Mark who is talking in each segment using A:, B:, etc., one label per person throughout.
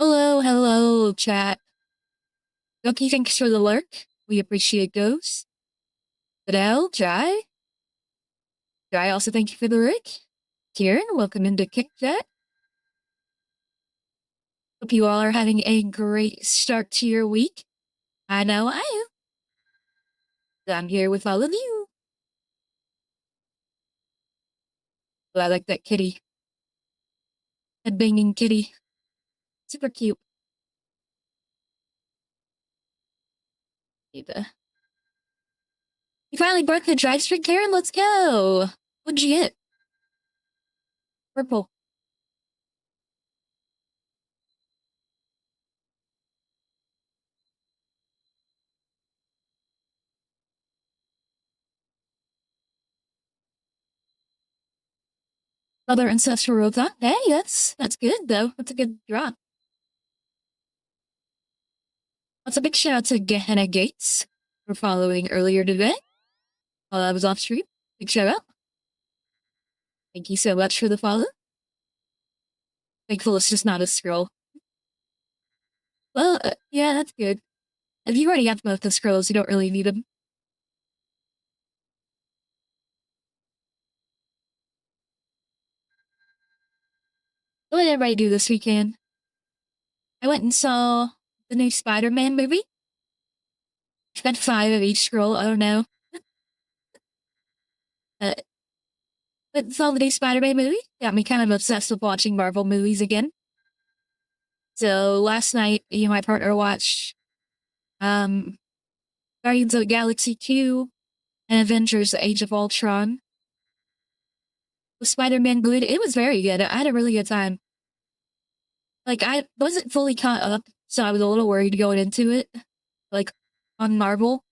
A: Hello, hello, chat. Donkey, thanks for the lurk. We appreciate those. Fidel, Jai. Jai, also thank you for the lurk. Kieran, welcome into Kick Chat. Hope you all are having a great start to your week. I know I am. I'm here with all of you. Oh, I like that kitty. That banging kitty. Super cute. You finally broke the drive streak, Karen. Let's go. What'd you get? Purple. Other ancestral robot. Hey, that's good though. That's a good drop. That's a big shout out to Gehenna Gates for following earlier today while I was off stream. Big shout out. Thank you so much for the follow. Thankful it's just not a scroll. Well, yeah, that's good. If you already have both the scrolls, you don't really need them. What did everybody do this weekend? I went and saw the new Spider-Man movie. Spent 5 of each scroll, I don't know. But saw the new Spider-Man movie. Got me kind of obsessed with watching Marvel movies again. So last night, me and my partner watched Guardians of the Galaxy 2 and Avengers Age of Ultron. Was Spider-Man good? It was very good. I had a really good time. Like, I wasn't fully caught up, so I was a little worried going into it, like, on Marvel.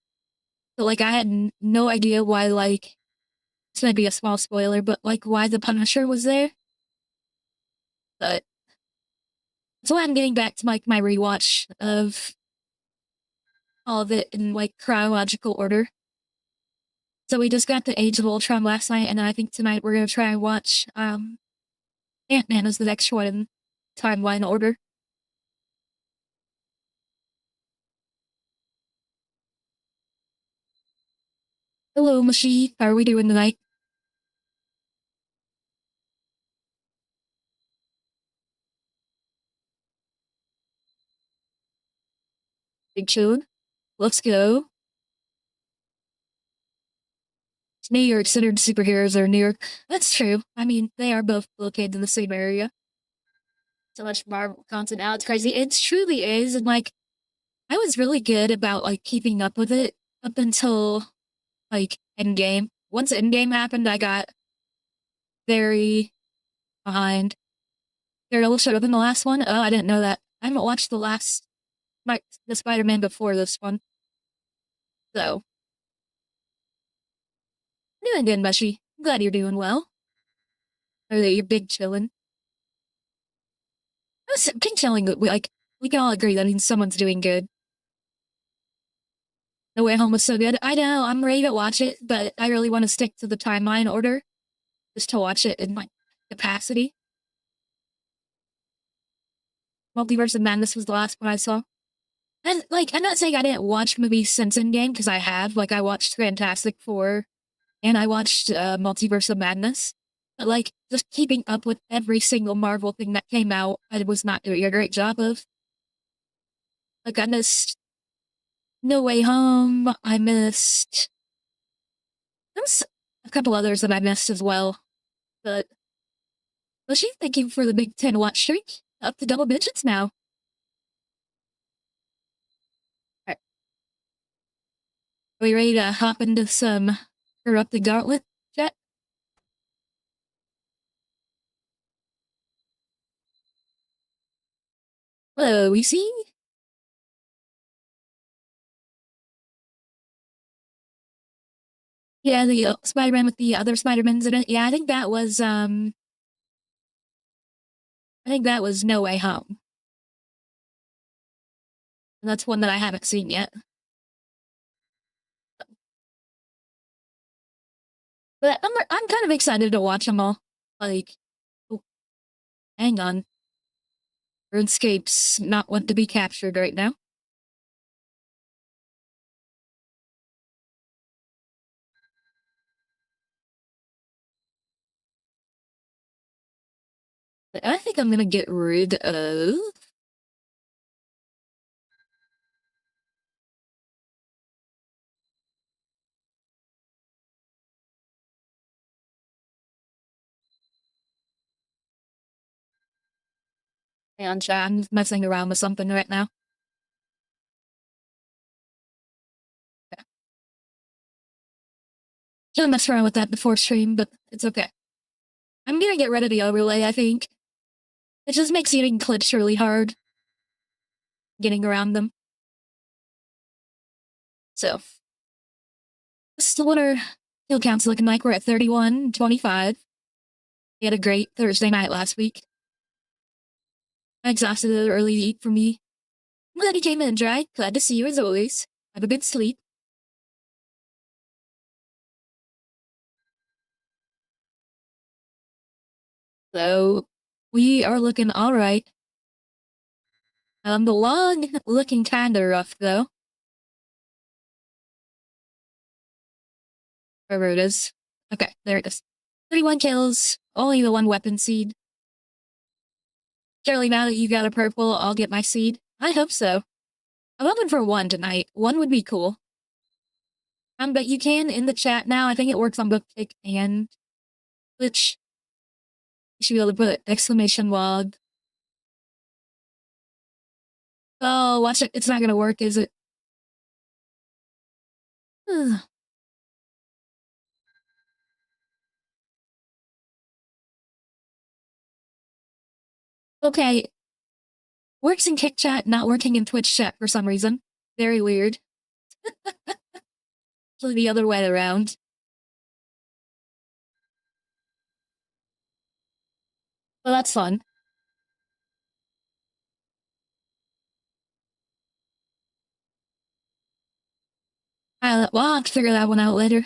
A: So, like, I had no idea why, like, this might be a small spoiler, but, like, why the Punisher was there. But, so I'm getting back to, like, my rewatch of all of it in, like, chronological order. So we just got the Age of Ultron last night, and I think tonight we're gonna try and watch, Ant-Man as the next one in timeline order. Hello, Mashi. How are we doing tonight? Big chillin'. Let's go. New York centered superheroes are New York. That's true. I mean, they are both located in the same area. So much Marvel content now. It's crazy. It truly is. And like, I was really good about like keeping up with it up until like Endgame. Once Endgame happened, I got very behind. Daredevil showed up in the last one. Oh, I didn't know that. I haven't watched the Spider-Man before this one. So, doing good, Mushy. I'm glad you're doing well. Or that you're big chillin'. Big chillin', like, we can all agree that means someone's doing good. No Way Home was so good. I know, I'm ready to watch it, but I really want to stick to the timeline order just to watch it in my capacity. Multiverse of Madness was the last one I saw. And, like, I'm not saying I didn't watch movies since Endgame, because I have. Like, I watched Fantastic Four, and I watched Multiverse of Madness. But, like, just keeping up with every single Marvel thing that came out, I was not doing a great job of. Like, I missed No Way Home. I missed... There's a couple others that I missed as well. But well, she's thanking for the Big 10 watch streak. Up to double digits now. Alright. Are we ready to hop into some Corrupted Gauntlet, chat? Hello, we see? Yeah, the Spider-Man with the other Spider-Mans in it. Yeah, I think that was No Way Home. And that's one that I haven't seen yet. But I'm kind of excited to watch them all. Like, oh, hang on. RuneScape's not one to be captured right now. I think I'm gonna get rid of... And I'm messing around with something right now. Yeah. Should've messed around with that before stream, but it's okay. I'm gonna get rid of the overlay, I think. It just makes getting clips really hard. Getting around them. So. This is the winner. Kill count's looking like we're at 31-25. We had a great Thursday night last week. I exhausted the early eat for me. I'm glad you came in, Dry. Glad to see you as always. Have a good sleep. So, we are looking alright. The log looking kinda rough, though. Wherever it is. Okay, there it is. 31 kills, only the one weapon seed. Surely now that you got a purple, I'll get my seed. I hope so. I'm hoping for one tonight. One would be cool. But you can in the chat now. I think it works on BookTick and Twitch. You should be able to put exclamation log. Oh, watch it. It's not gonna work, is it? Okay. Works in Kick chat, not working in Twitch chat for some reason. Very weird. So the other way around. Well, that's fun. Well, I'll have to figure that one out later.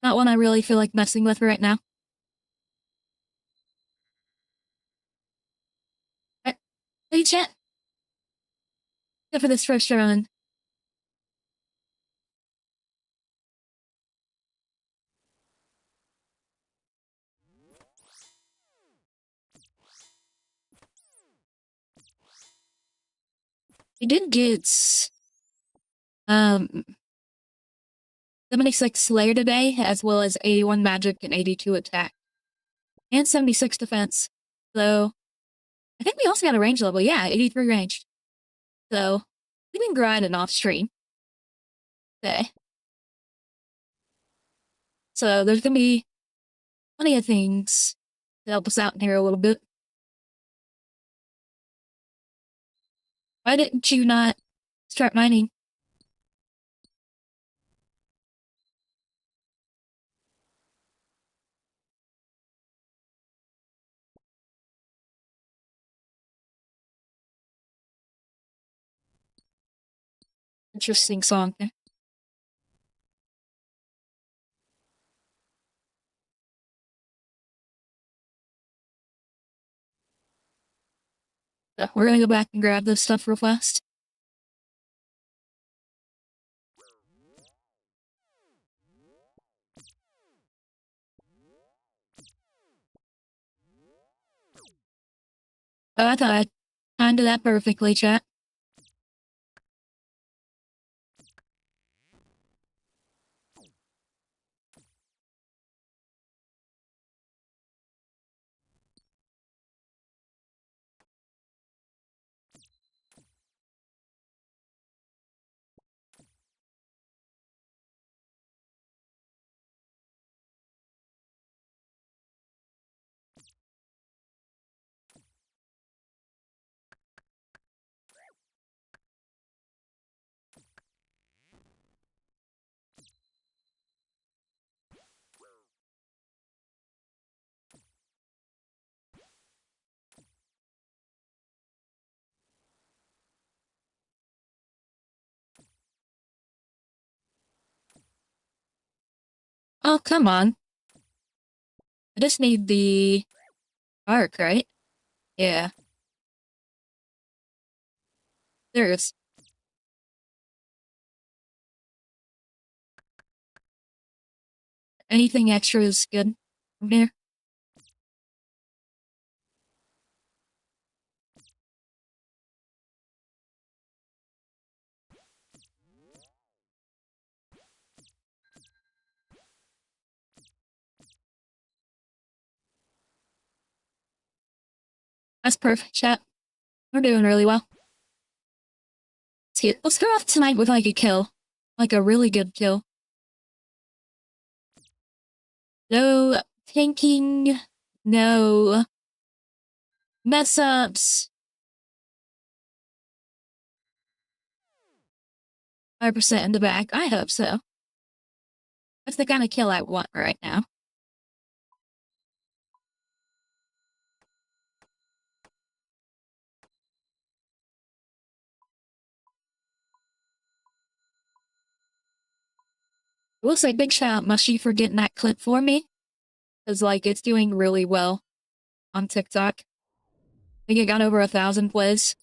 A: Not one I really feel like messing with right now. Alright. Hey, chat. Good for this first run. We did get 76 Slayer today, as well as 81 Magic and 82 Attack. And 76 Defense. So, I think we also got a range level. Yeah, 83 ranged. So, we've been grinding off stream. Okay. So, there's gonna be plenty of things to help us out in here a little bit. Why didn't you not start mining? Interesting song there. So we're gonna go back and grab this stuff real fast. Oh, I thought I timed that perfectly, chat. Oh, come on. I just need the arc, right? Yeah. There is. Anything extra is good. From there. That's perfect, chat. We're doing really well. Let's start off tonight with like a kill. Like a really good kill. No tanking. No mess ups. 5% in the back. I hope so. That's the kind of kill I want right now. I will say big shout out Mushy for getting that clip for me. Because, like, it's doing really well on TikTok. I think it got over 1,000 plays.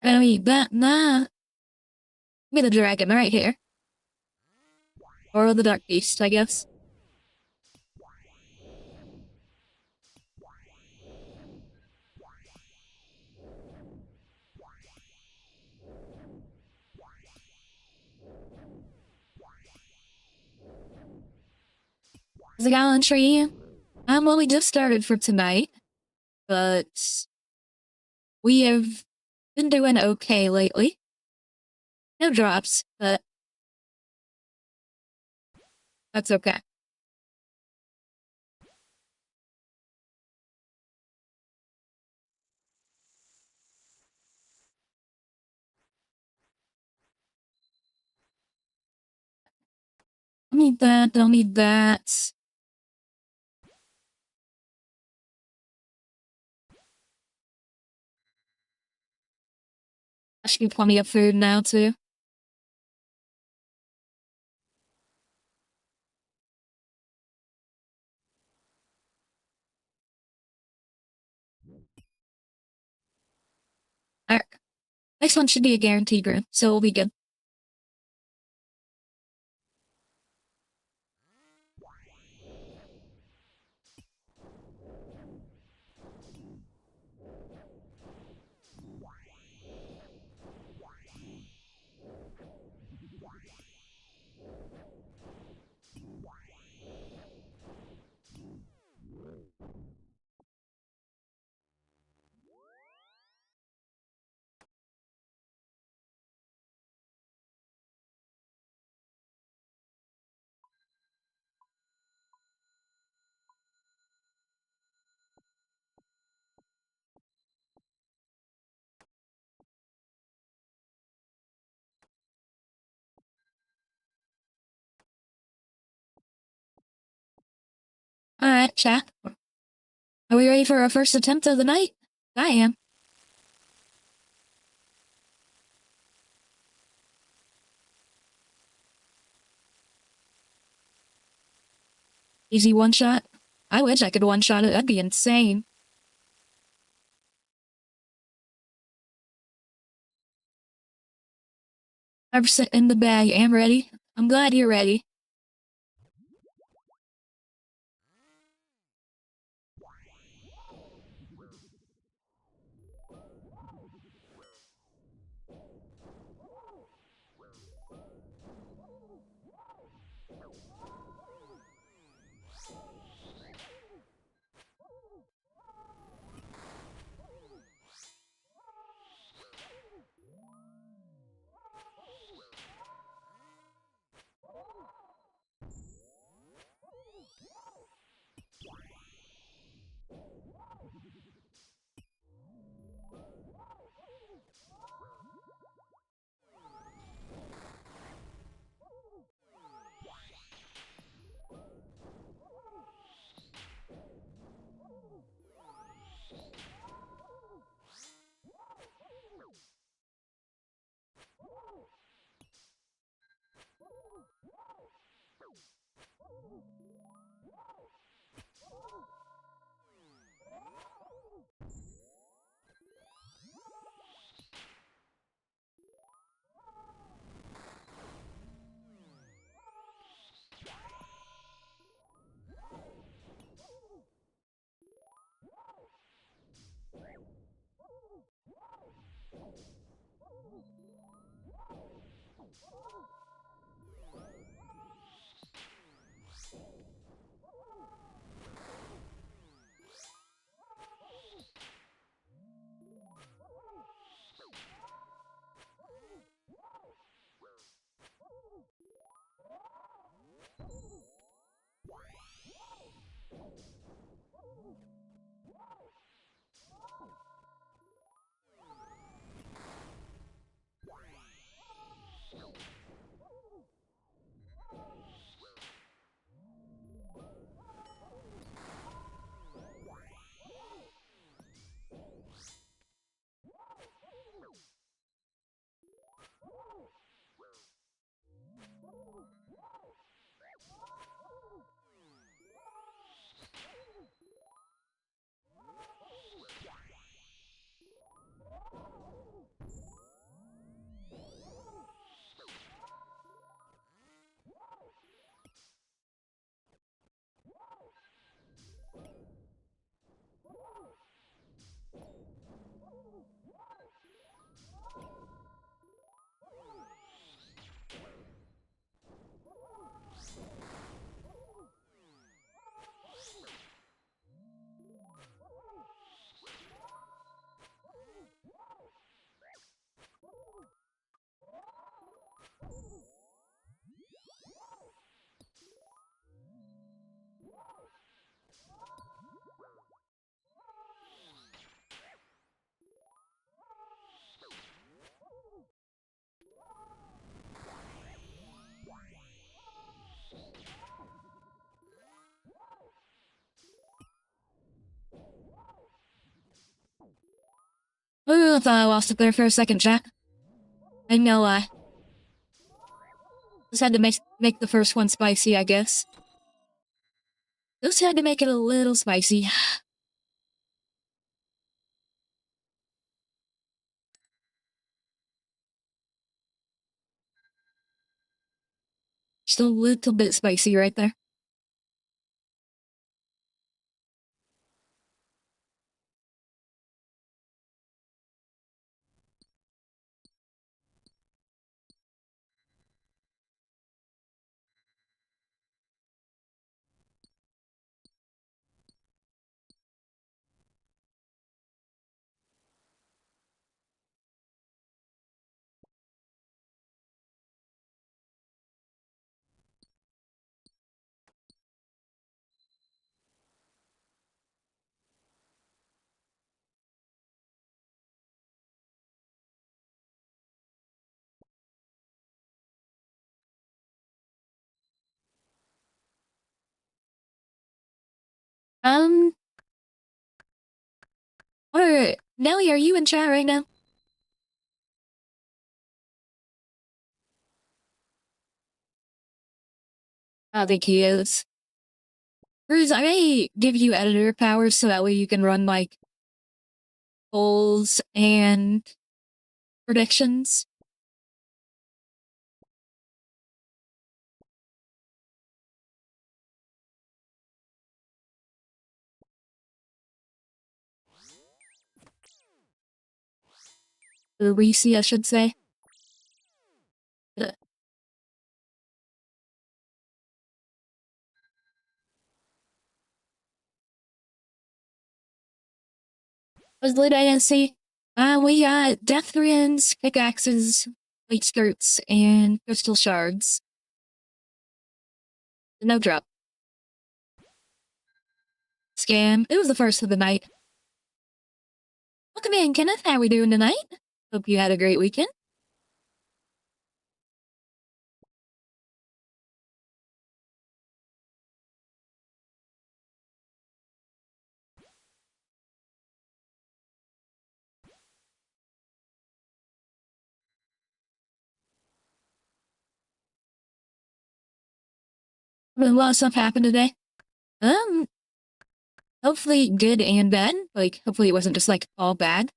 A: I mean, nah. Give me the dragon right here. Or the dark beast, I guess. The gallantry. Well, we just started for tonight. But we have been doing okay lately. No drops, but that's okay. Don't need that, don't need that. I should get plenty of food now, too. Alright. Next one should be a guaranteed room, so we'll be good. Alright, chat. Are we ready for our first attempt of the night? I am. Easy one shot. I wish I could one shot it. That'd be insane. I'm in the bag. I'm ready. I'm glad you're ready. Ooh, I thought I lost it there for a second, chat. I know, just had to make the first one spicy, I guess. Just had to make it a little spicy. Just a little bit spicy right there. Nelly, are you in chat right now? I think he is. Bruce, I may give you editor powers so that way you can run, like, polls and predictions. Reese, I should say. Was lit Aesi. We got death runes, pickaxes, white skirts, and crystal shards. No drop. Scam. It was the first of the night. Welcome in, Kenneth. How we doing tonight? Hope you had a great weekend. A lot of stuff happened today. Hopefully good and bad. Like, hopefully it wasn't just, like, all bad.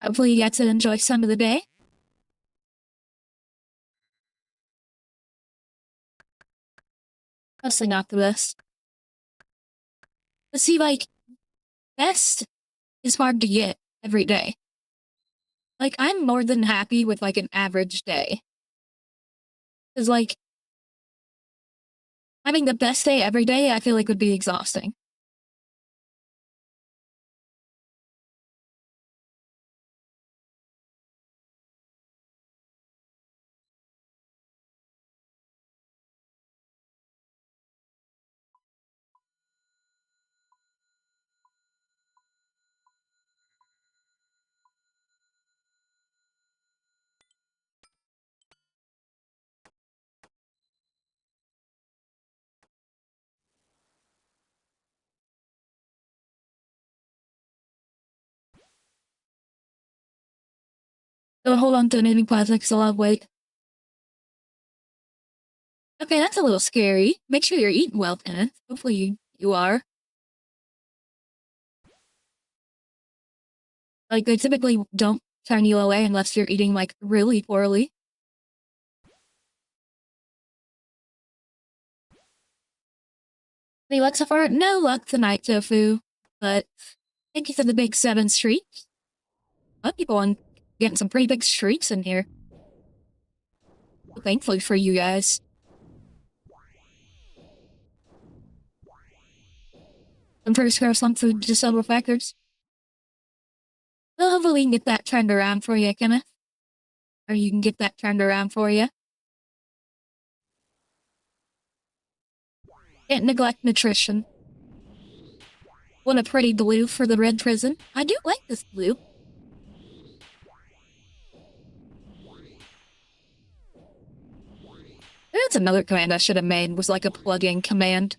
A: Hopefully you got to enjoy some of the day. Mostly not the best. But see, like, best is hard to get. every day. Like, I'm more than happy with, like, an average day. Because, like, having the best day every day, I feel like would be exhausting. So hold on to naming plastics a lot of weight. Okay, that's a little scary. Make sure you're eating well, Kenneth. Hopefully you are. Like, they typically don't turn you away unless you're eating, like, really poorly. Any luck so far? No luck tonight, Tofu. But thank you for the big 7 streaks. A lot of people on getting some pretty big streaks in here. Thankfully for you guys. Some first grab some food to several factors. Well, hopefully we can get that turned around for you, Kenneth. Or you can get that turned around for you. Can't neglect nutrition. What a pretty blue for the red prison. I do like this blue. That's another command I should have made, was like a plug-in command.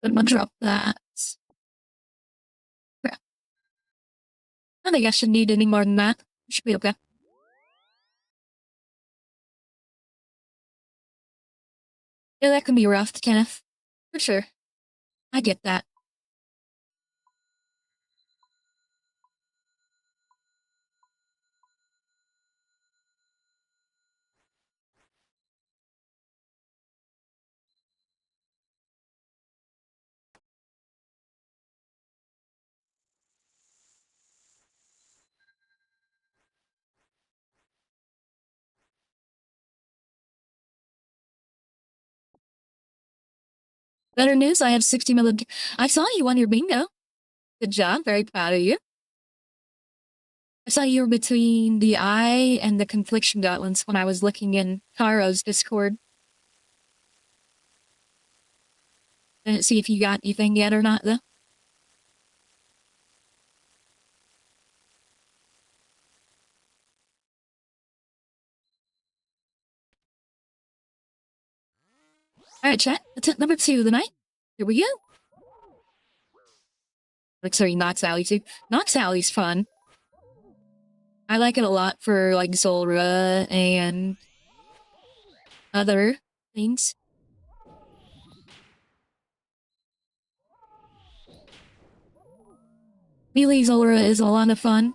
A: I'm gonna drop that. Crap. I don't think I should need any more than that. Should be okay. Yeah, that can be rough, Kenneth. For sure. I get that. Better news, I have 60 million. I saw you on your bingo. Good job, very proud of you. I saw you were between the eye and the confliction gauntlets when I was looking in Taro's Discord. Didn't see if you got anything yet or not, though. Alright, chat. Attempt number 2 of the night. Here we go. Like, sorry, Nox Alley too. Nox Alley's fun. I like it a lot for, like, Zolra and other things. Melee Zolra is a lot of fun.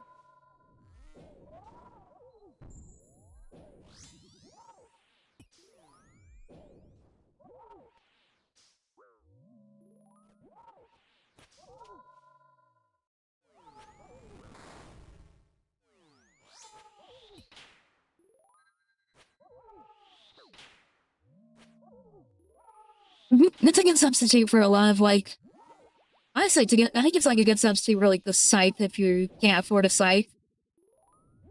A: It's a good substitute for a lot of, like, honestly, I think it's like a good substitute for, like, the scythe if you can't afford a scythe.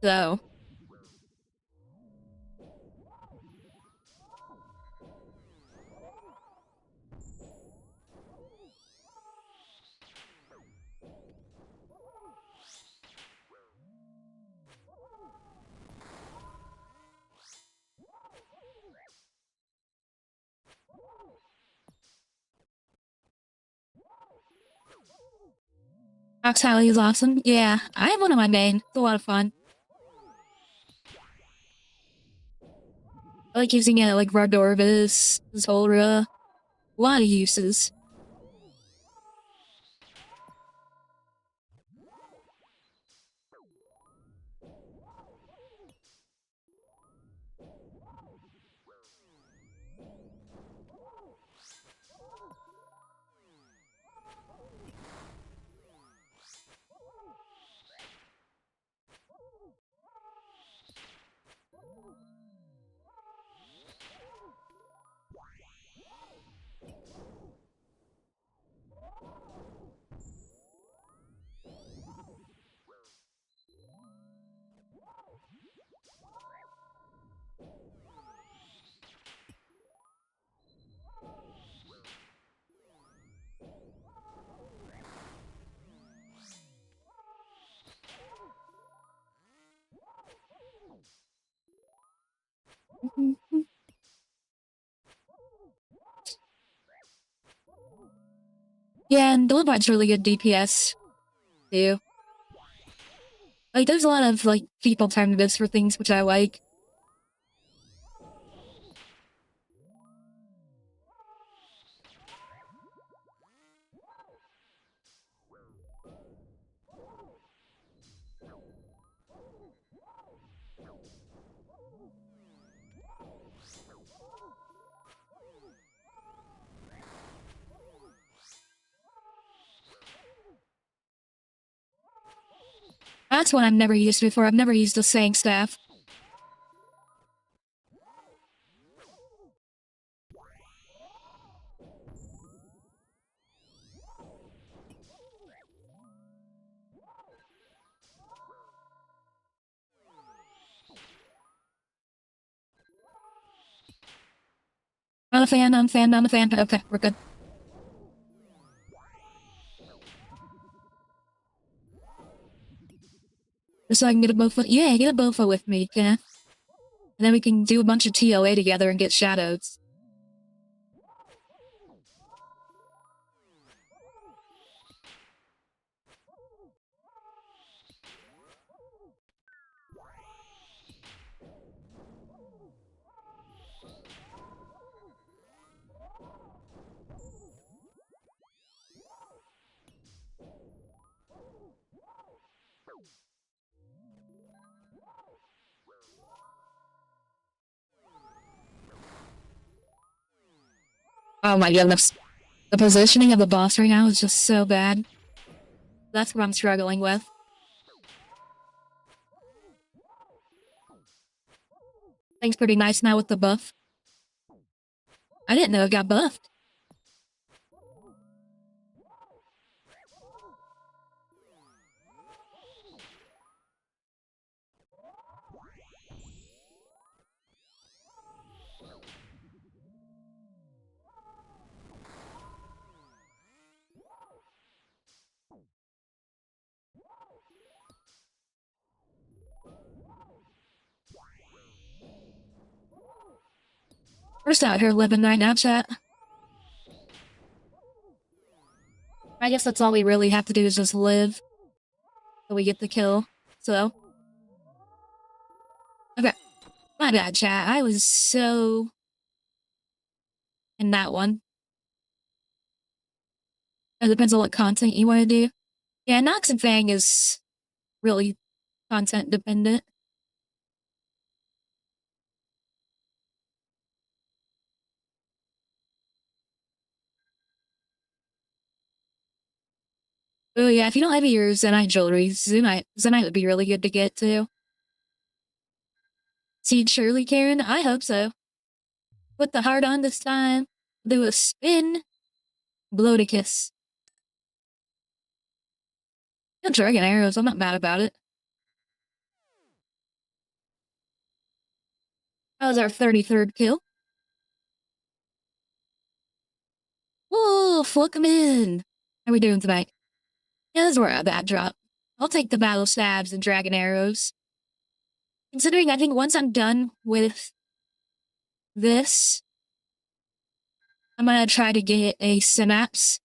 A: So. Nox Alley is awesome. Yeah, I have one of my main. It's a lot of fun. I like using it like Vardorvis, Zolra. A lot of uses. Yeah, and Dolobot's really good DPS, too. Like, there's a lot of, like, people timing this for things which I like. That's one I've never used before. I've never used the saying staff. Not a fan, not a fan, not a fan. Okay, we're good. Just so I can get a Bofa. Yeah, get a Bofa with me, okay? And then we can do a bunch of TOA together and get shadows. Oh my goodness. The positioning of the boss right now is just so bad. That's what I'm struggling with. Thing's pretty nice now with the buff. I didn't know it got buffed. We're just out here living right now, chat. I guess that's all we really have to do is just live. So we get the kill. So. Okay. My bad, chat. I was so... in that one. It depends on what content you want to do. Yeah, Nox and Fang is really content dependent. Oh yeah, if you don't have your Zenite jewelry, Zenite would be really good to get too. See Shirley, Karen? I hope so. Put the heart on this time. Do a spin. Blow to kiss. No dragon arrows, I'm not mad about it. That was our 33rd kill. Whoa, fluck him in. How are we doing tonight? Yeah, this is where a bad drop. I'll take the battle stabs and dragon arrows. Considering I think once I'm done with this, I'm gonna try to get a synapse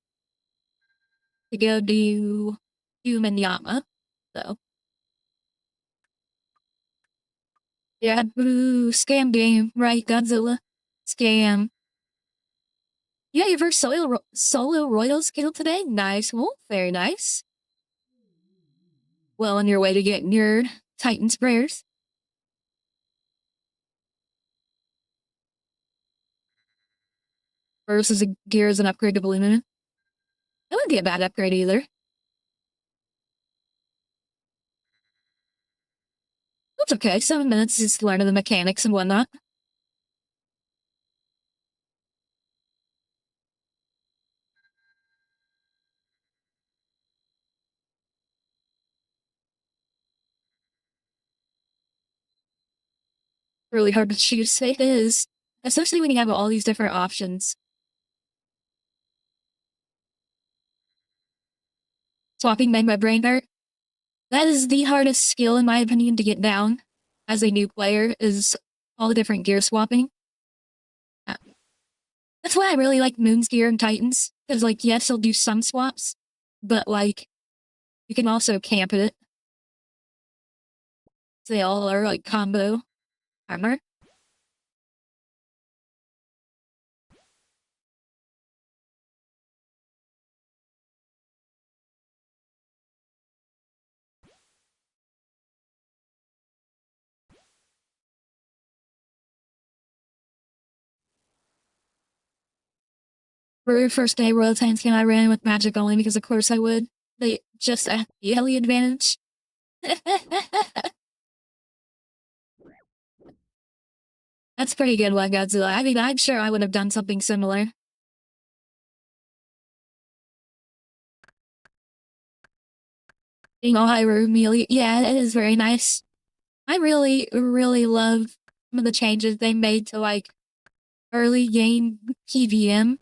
A: to go do human Yama. So. Yeah, boo, scam game, right, Godzilla? Scam. You got your first solo Royals kill today? Nice. Well, very nice. Well, on your way to getting your Titan's prayers. Versus a gear as an upgrade to Blue Moon. That wouldn't be a bad upgrade either. That's okay, 7 minutes is learning the mechanics and whatnot. Really hard to choose, it is. Especially when you have all these different options. Swapping made my brain hurt. That is the hardest skill, in my opinion, to get down as a new player, is all the different gear swapping. The That's why I really like Moon's Gear and Titans. Because, like, yes, they'll do some swaps, but, like, you can also camp it. So they all are, like, combo armor. For your first day, Royal Titan came, I ran with magic only because of course I would. They just have the Ellie advantage. That's pretty good, One Godzilla. I mean, I'm sure I would have done something similar. Being all Hyrule melee, yeah, it is very nice. I really, really love some of the changes they made to, like, early game PVM.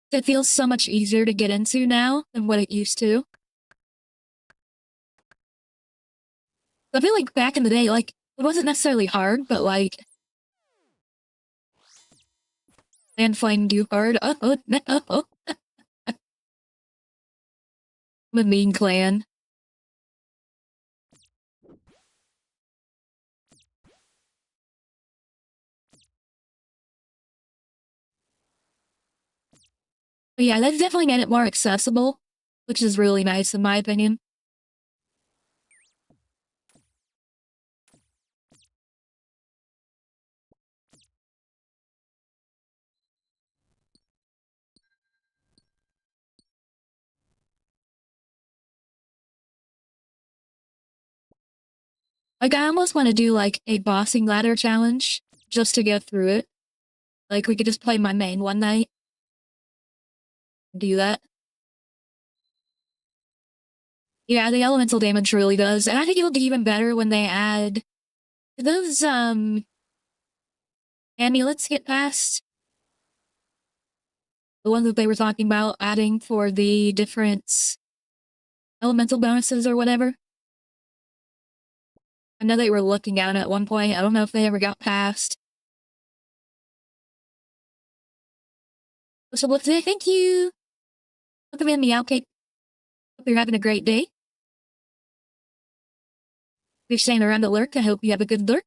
A: It feels so much easier to get into now than what it used to. I feel like back in the day, like, it wasn't necessarily hard, but, like, and finding you hard. Oh, no. The mean clan. But yeah, that's definitely made it more accessible, which is really nice in my opinion. Like, I almost want to do, like, a bossing ladder challenge just to get through it. Like, we could just play my main one night. Do that. Yeah, the elemental damage really does. And I think it'll be even better when they add those, amulets get passed. The ones that they were talking about adding for the different elemental bonuses or whatever. I know they were looking at it at one point. I don't know if they ever got passed. So, today, thank you. Welcome in, Meowcake. Hope you're having a great day. If you're staying around to lurk, I hope you have a good lurk.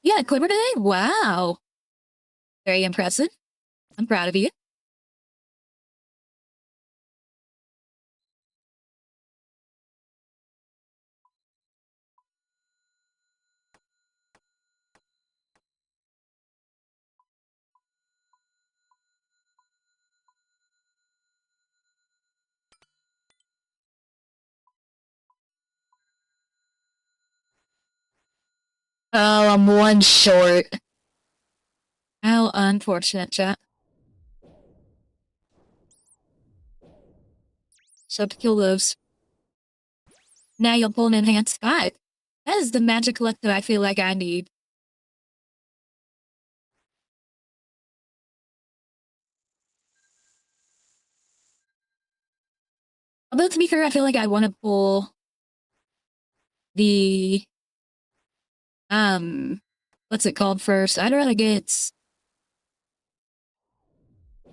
A: Yeah, Quiver today? Wow. Very impressive. I'm proud of you. Oh, I'm one short. How unfortunate, chat. So to kill those. Now you'll pull an enhanced 5. That is the magic collector I feel like I need. Although to be fair, I feel like I want to pull the what's it called first? I'd rather get a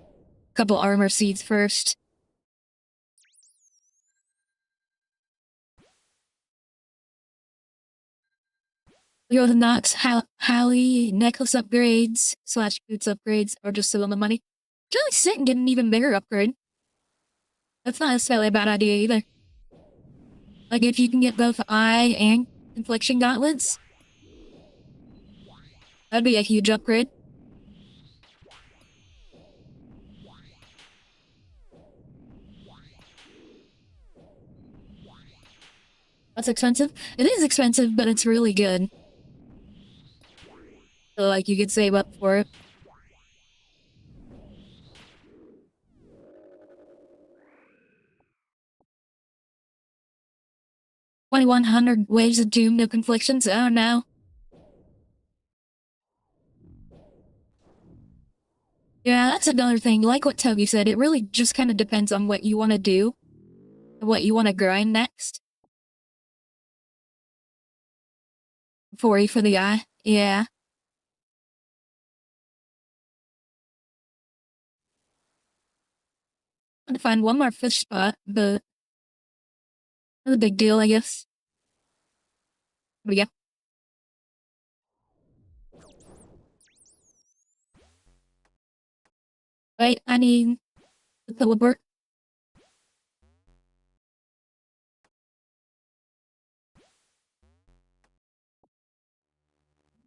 A: couple armor seeds first. We go with Nox, Hallie, necklace upgrades, / boots upgrades, or just still on the money. Jelly sit and get an even bigger upgrade. That's not necessarily a bad idea either. Like, if you can get both eye and infliction gauntlets, that'd be a huge upgrade. That's expensive. It is expensive, but it's really good. So, like, you could save up for it. $2,100 waves of doom, no conflictions. Oh no. Yeah, that's another thing. Like what Toby said, it really just kind of depends on what you want to do and what you want to grind next. For the eye. Yeah. I'm gonna find one more fish spot, but not a big deal, I guess. But yeah. Wait, I need the teleport.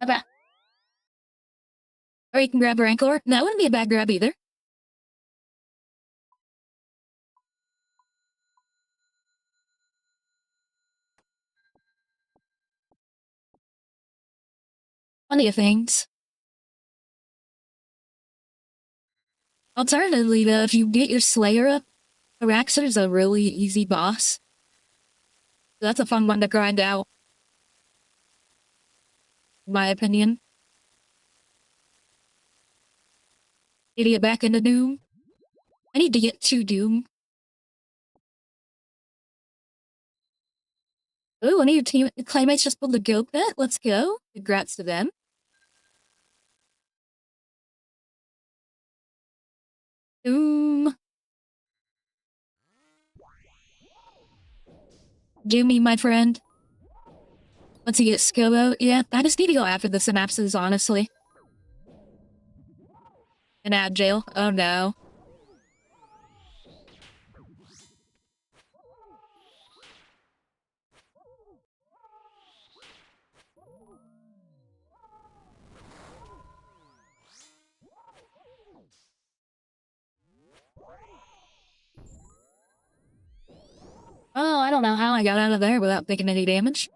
A: Okay. Or you can grab a Rancor. That wouldn't be a bad grab either. Plenty of things. Alternatively, though, if you get your Slayer up, Araxer is a really easy boss. So that's a fun one to grind out, in my opinion. Need to get back into Doom. I need to get to Doom. Ooh, one of your team claymates just pulled the Gauntlet. Let's go. Congrats to them. Doom. Doomy, my friend. Once you get skill out, yeah, I just need to go after the synapses, honestly. And add jail. Oh no. Oh, I don't know how I got out of there without taking any damage.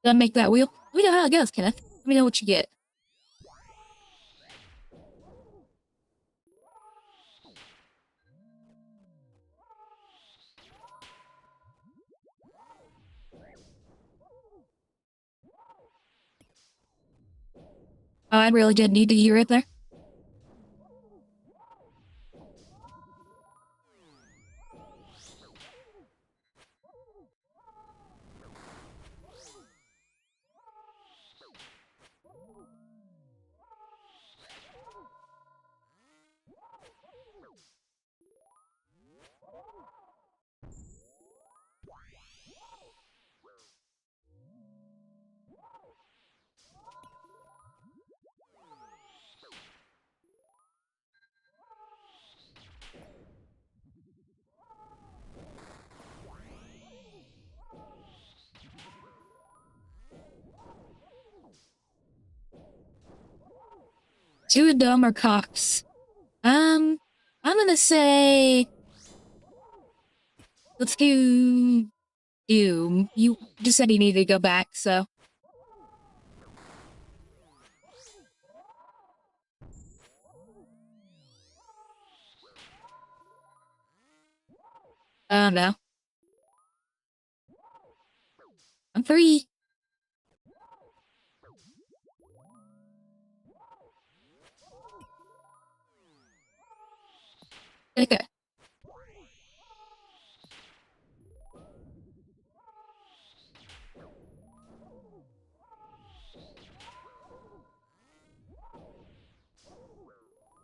A: Then make that wheel. Let me know how it goes, Kenneth. Let me know what you get. Oh, I really did need to hear it there. Too dumb or Cox? I'm gonna say let's do Doom. You just said you needed to go back, so I don't know. I'm free. Okay.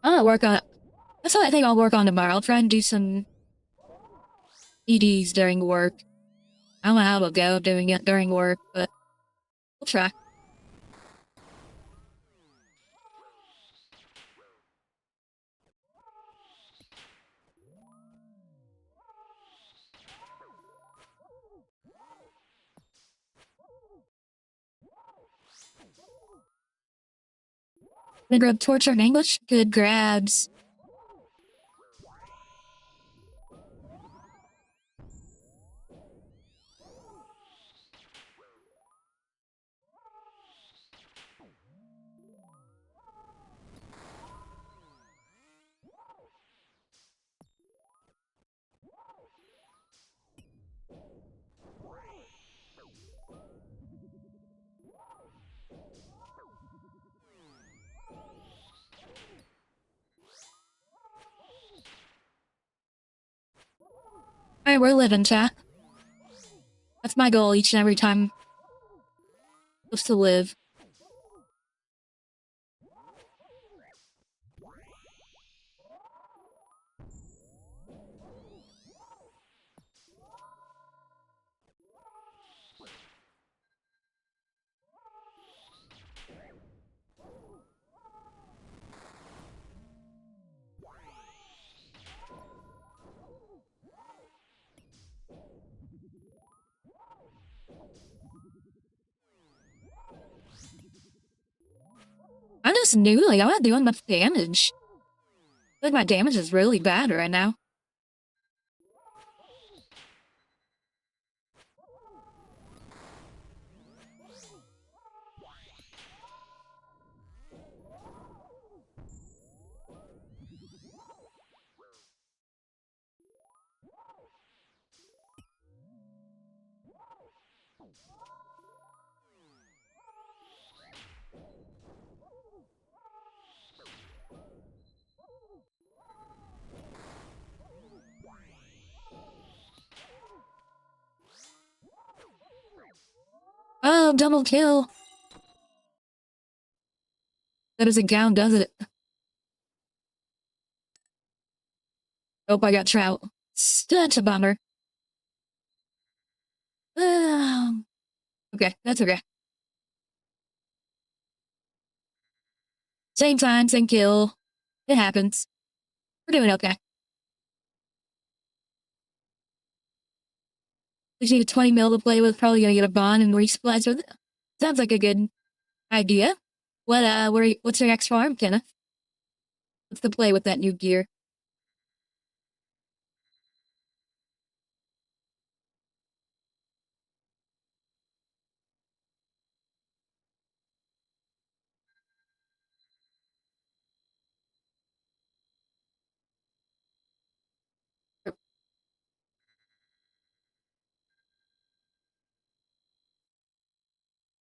A: I'll work on it. That's what I think I'll work on tomorrow. I'll try and do some EDs during work. I don't know how it'll go doing it during work, but we'll try. Gonna grab torture in English? Good grabs. Alright, we're living, chat. That's my goal each and every time. Just to live. I'm just new, like, I'm not doing much damage. I feel like my damage is really bad right now. Oh, double kill. That doesn't count, does it? Nope, I got trout. Such a bummer. Okay, that's okay. Same time, same kill. It happens. We're doing okay. We need a 20 mil to play with. Probably gonna get a bond and resplice with it. Sounds like a good idea. What's your next farm, Kenneth? What's the play with that new gear?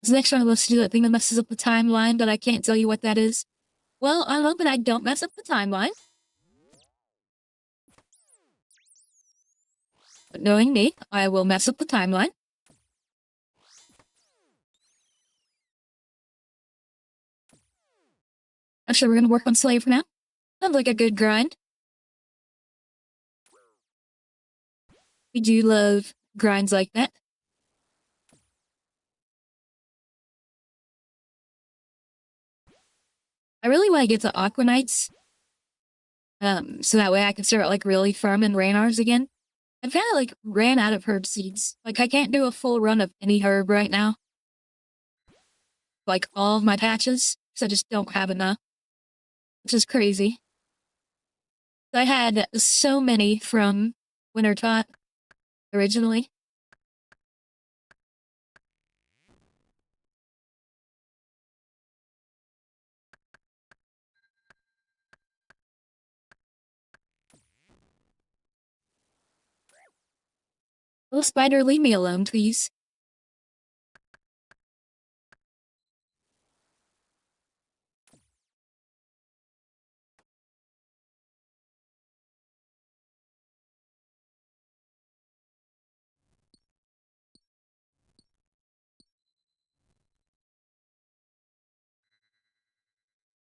A: This next one, let's do that thing that messes up the timeline, but I can't tell you what that is. Well, I'm hoping I don't mess up the timeline. But knowing me, I will mess up the timeline. Actually, we're gonna work on Slave for now. Sounds like a good grind. We do love grinds like that. I really want to get to Aqua Knights. So that way I can start, like, really farming Raynars again. I've kind of, like, ran out of herb seeds. Like, I can't do a full run of any herb right now. Like, all of my patches, because I just don't have enough. Which is crazy. I had so many from Winter Tot originally. Little spider, leave me alone, please.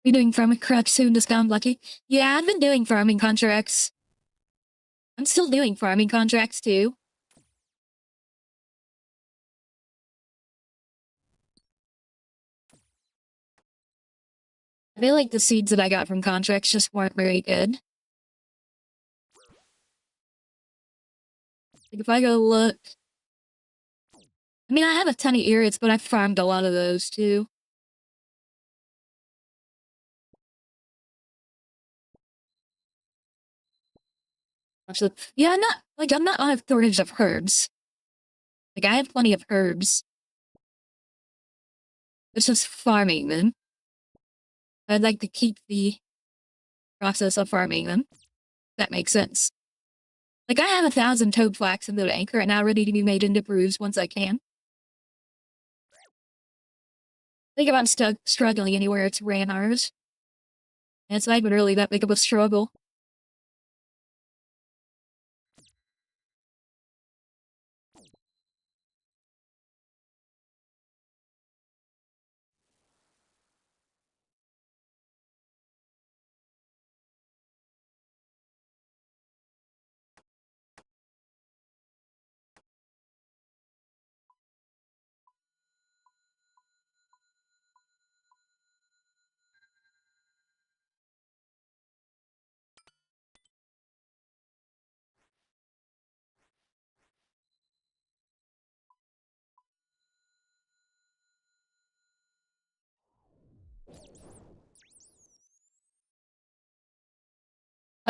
A: Be doing farming contracts soon to sound lucky. Yeah, I've been doing farming contracts. I'm still doing farming contracts too. I feel like the seeds that I got from contracts just weren't very good. Like, if I go look... I mean, I have a ton of irrits, but I've farmed a lot of those too. Actually, yeah, I'm not on a shortage of herbs. Like, I have plenty of herbs. It's just farming them. I'd like to keep the process of farming them. That makes sense. Like, I have 1,000 toad flax in the bank right now, ready to be made into brews once I can. think if I'm stuck struggling anywhere, it's Ranars. And it's not even really that big of a struggle.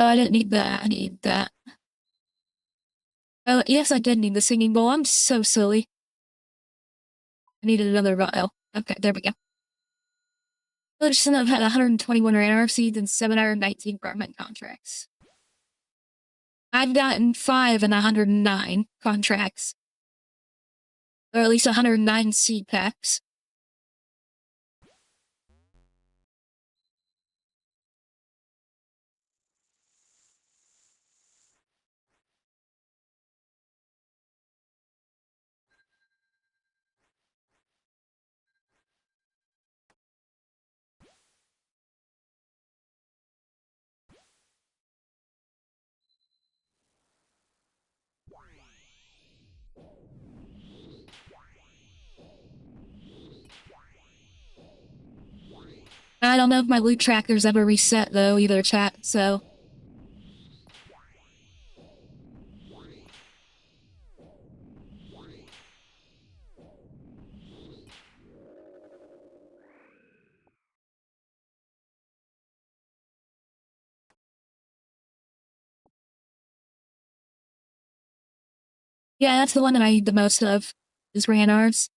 A: I didn't need that. I need that. Oh, yes, I did need the singing bowl. I'm so silly. I needed another vial. Okay, there we go. Village I've had 121 radar seeds and 719 garment contracts. I've gotten 5 and 109 contracts. Or at least 109 seed packs. I don't know if my loot tracker's ever reset, though, either, chat, so... Yeah, that's the one that I need the most of, is Ranards.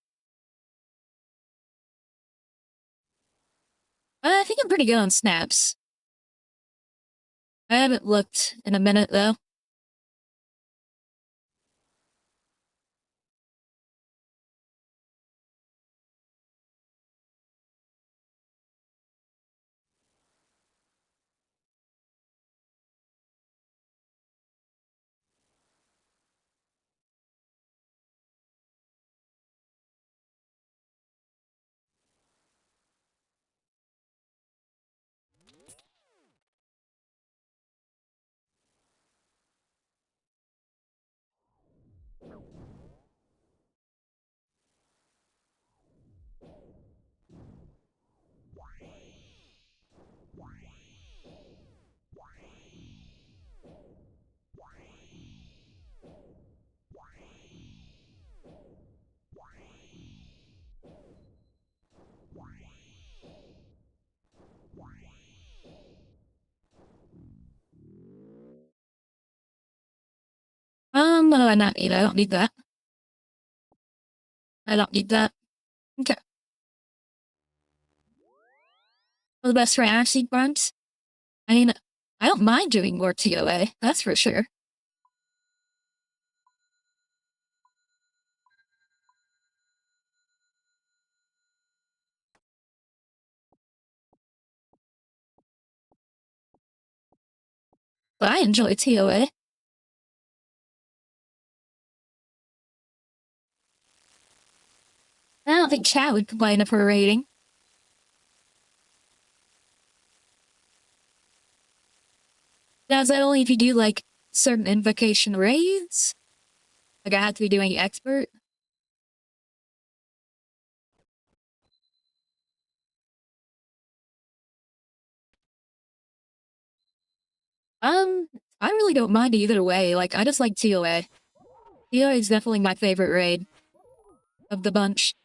A: I think I'm pretty good on snaps. I haven't looked in a minute, though. What do I not need? I don't need that. I don't need that. Okay. For the best Ranar seed farms? I mean, I don't mind doing more TOA, that's for sure. But I enjoy TOA. I don't think chat would complain of her rating. Now, is that only if you do, like, certain invocation raids? Like, I have to be doing expert? I really don't mind either way. Like, I just like TOA. TOA is definitely my favorite raid of the bunch.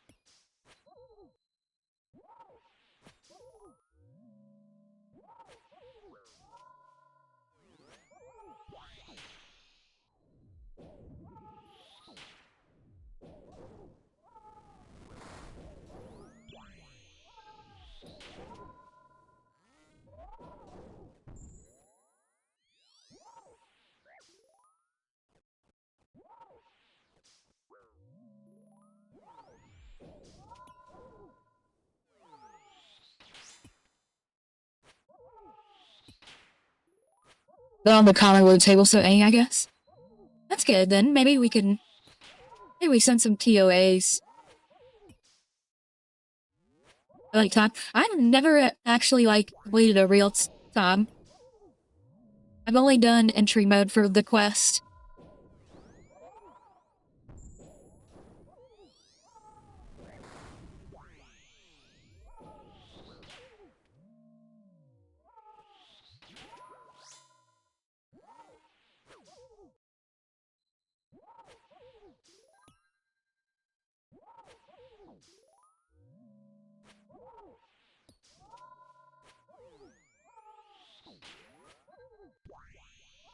A: on the common load table, so A, I guess. That's good, then. Maybe we send some TOAs. Like, Tom, I've never actually, like, completed a real Tom. I've only done entry mode for the quest.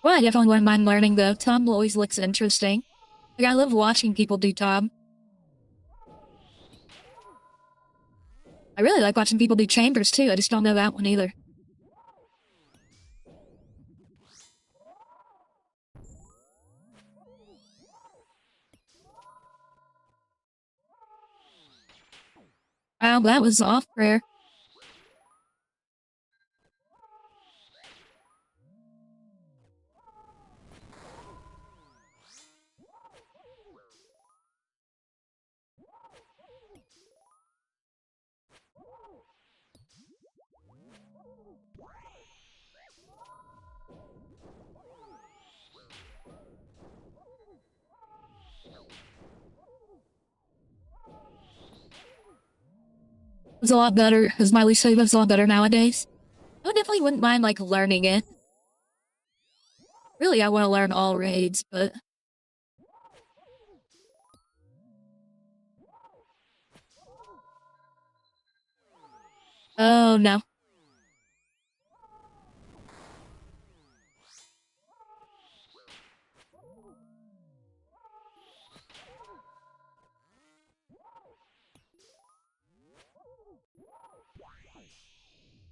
A: Well, I definitely wouldn't mind learning, though. Tom always looks interesting. Like, I love watching people do Tom. I really like watching people do chambers, too. I just don't know that one either. Wow, that was off prayer. It's a lot better, because my least favorite is a lot better nowadays. I definitely wouldn't mind, like, learning it. Really, I want to learn all raids, but... Oh, no.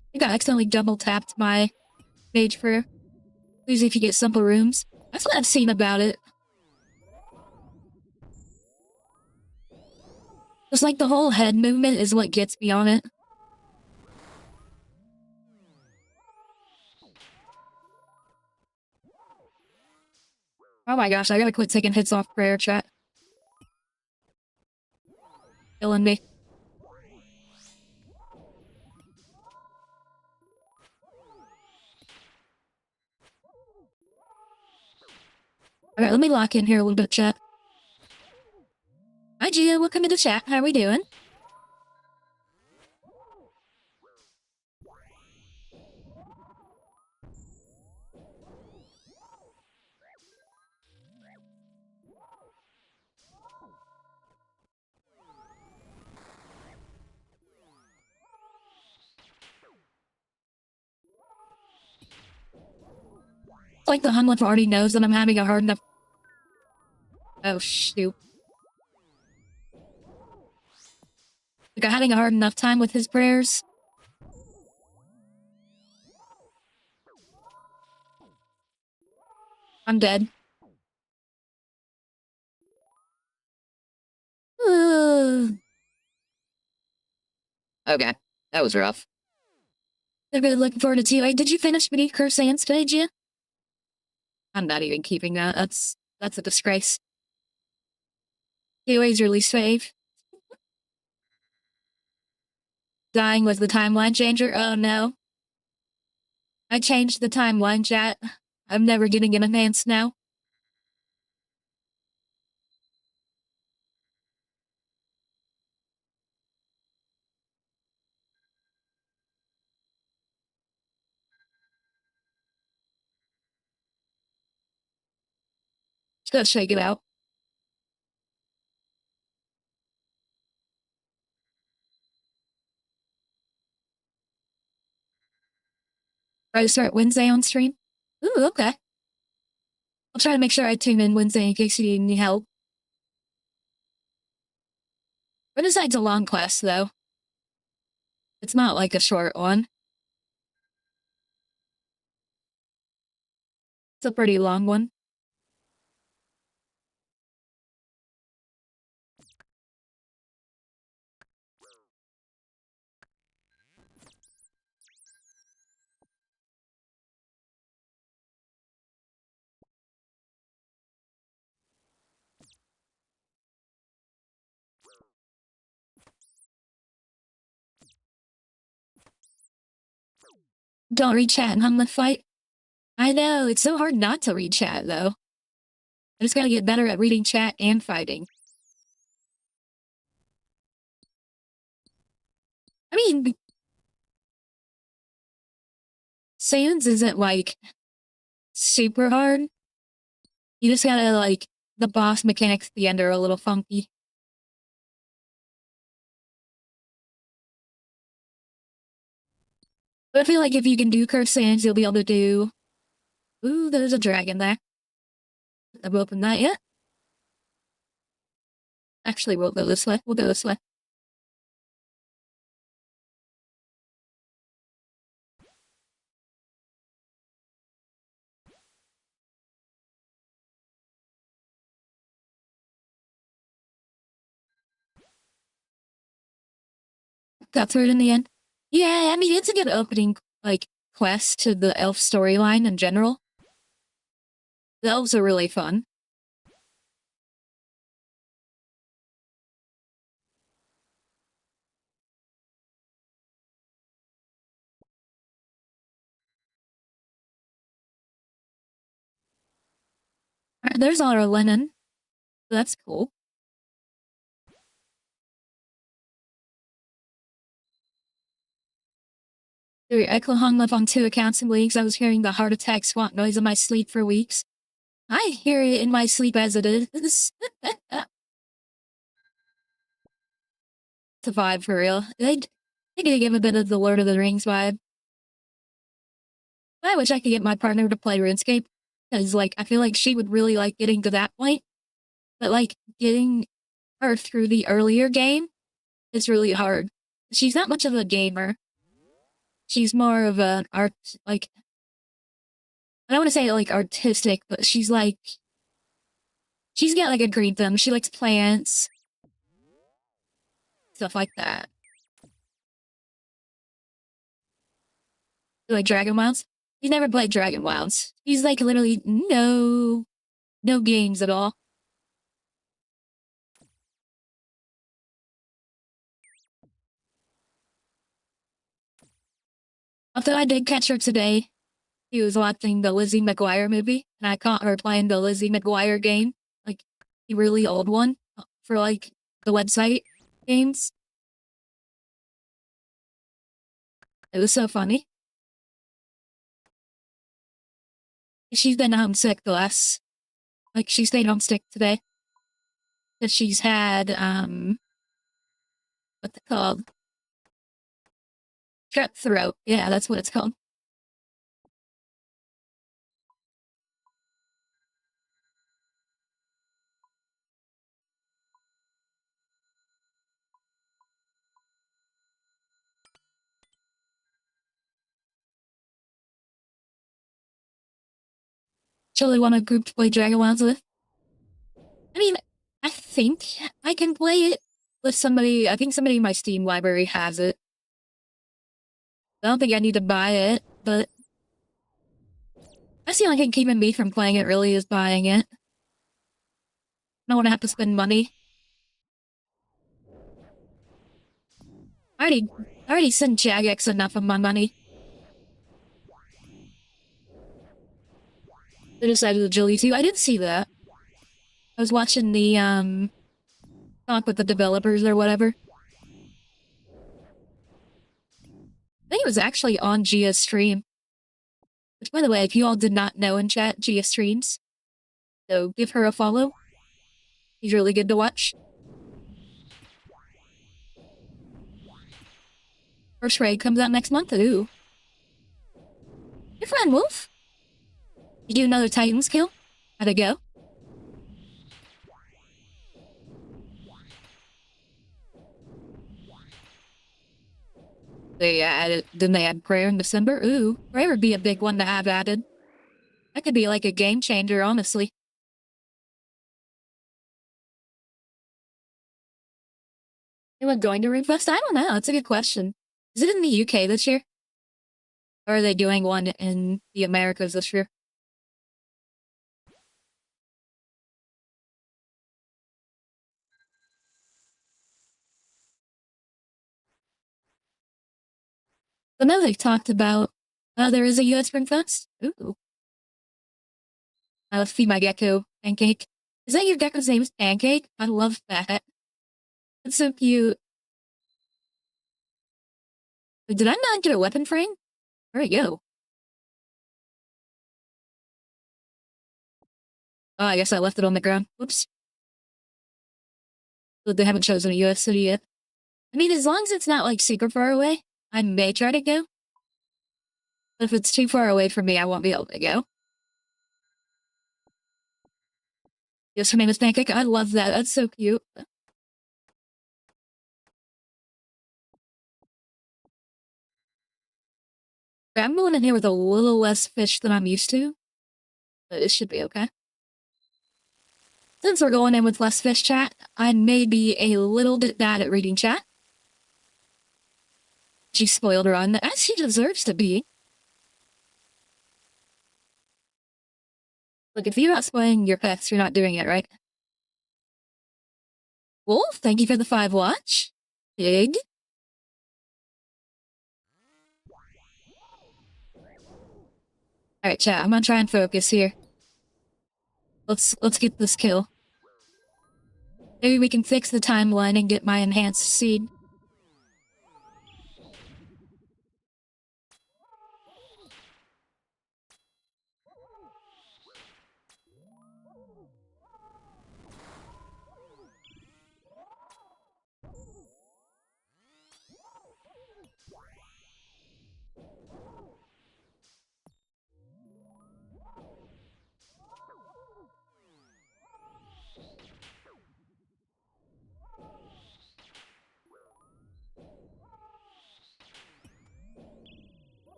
A: I think I accidentally double-tapped my mage prayer. Usually if you get simple rooms. That's what I've seen about it. Just like the whole head movement is what gets me on it. Oh my gosh, I gotta quit taking hits off prayer chat. Killing me. Alright, let me lock in here a little bit, chat. Hi, Gia. Welcome to the chat. How are we doing? It's like the Hunwith already knows that I'm having a hard enough... Oh, shoot. Like, I'm having a hard enough time with his prayers. I'm dead. Okay, that was rough. I'm really looking forward to TOA. Did you finish Beneath Curse Sands today, Gia? I'm not even keeping that. That's a disgrace. TOA's your least fave. Dying was the timeline changer? Oh no. I changed the timeline, chat. I'm never getting an enhanced now. Just gotta shake it out. Try to start Wednesday on stream? Ooh, okay. I'll try to make sure I tune in Wednesday in case you need any help. Renaside's a long quest, though. It's not like a short one. It's a pretty long one. Don't read chat and hum the fight. I know, it's so hard not to read chat, though. I just gotta get better at reading chat and fighting. I mean, Sans isn't, like, super hard. You just gotta, like, the boss mechanics at the end are a little funky. But I feel like if you can do Curse Sans, you'll be able to do... Ooh, there's a dragon there. Have we opened that yet? Actually, we'll go this way. We'll go this way. Got through it in the end. Yeah, I mean, it's a good opening, like, quest to the elf storyline in general. The elves are really fun. Alright, there's our linen. That's cool. I hung up on 2 accounts in weeks. I was hearing the heart attack swat noise in my sleep for weeks. I hear it in my sleep as it is. It's a vibe for real. They need to give a bit of the Lord of the Rings vibe. I wish I could get my partner to play RuneScape. Because, like, I feel like she would really like getting to that point. But, like, getting her through the earlier game is really hard. She's not much of a gamer. She's more of an art, like, I don't want to say, like, artistic, but she's, like, she's got, like, a green thumb. She likes plants. Stuff like that. Like, Dragon Wilds? He's never played Dragon Wilds. He's, like, literally no games at all. Although I did catch her today. He was watching the Lizzie McGuire movie, and I caught her playing the Lizzie McGuire game. Like, the really old one. For, like, the website games. It was so funny. She's been homesick the last... Like, she stayed homesick today. Because she's had, what's it called? Strep throat. Yeah, that's what it's called. Chili want a group to play Dragon Wilds with? I mean, I think I can play it with somebody. I think somebody in my Steam library has it. I don't think I need to buy it, but that's the only thing keeping me from playing it really is buying it. I don't want to have to spend money. I already sent Jagex enough of my money. They decided to Jilly too. I didn't see that. I was watching the, talk with the developers or whatever. I think it was actually on Gia's stream. Which, by the way, if you all did not know in chat, Gia streams. So give her a follow. She's really good to watch. First raid comes out next month. Ooh. Your friend Wolf? You do another Titan's kill? How'd it go? Didn't they add prayer in December? Ooh, prayer would be a big one to have added. That could be like a game changer, honestly. Anyone going to Ringfest? I don't know. That's a good question. Is it in the UK this year? Or are they doing one in the Americas this year? I know they talked about There is a US Spring Fest? Ooh. Let's feed my gecko. Pancake. Is that your gecko's name is Pancake? I love that. That's so cute. Wait, did I not get a weapon frame? Where'd it go? Oh, I guess I left it on the ground. Whoops. But they haven't chosen a US city yet. I mean, as long as it's not, like, super far away, I may try to go. But if it's too far away from me, I won't be able to go. Yes, her name is Pancake. I love that. That's so cute. I'm going in here with a little less fish than I'm used to. But it should be okay. Since we're going in with less fish chat, I may be a little bit bad at reading chat. She spoiled her on, as she deserves to be. Look, if you're not spoiling your pets, you're not doing it, right? Well, thank you for the 5 watch. Pig. Alright, chat, I'm gonna try and focus here. Let's get this kill. Maybe we can fix the timeline and get my enhanced seed.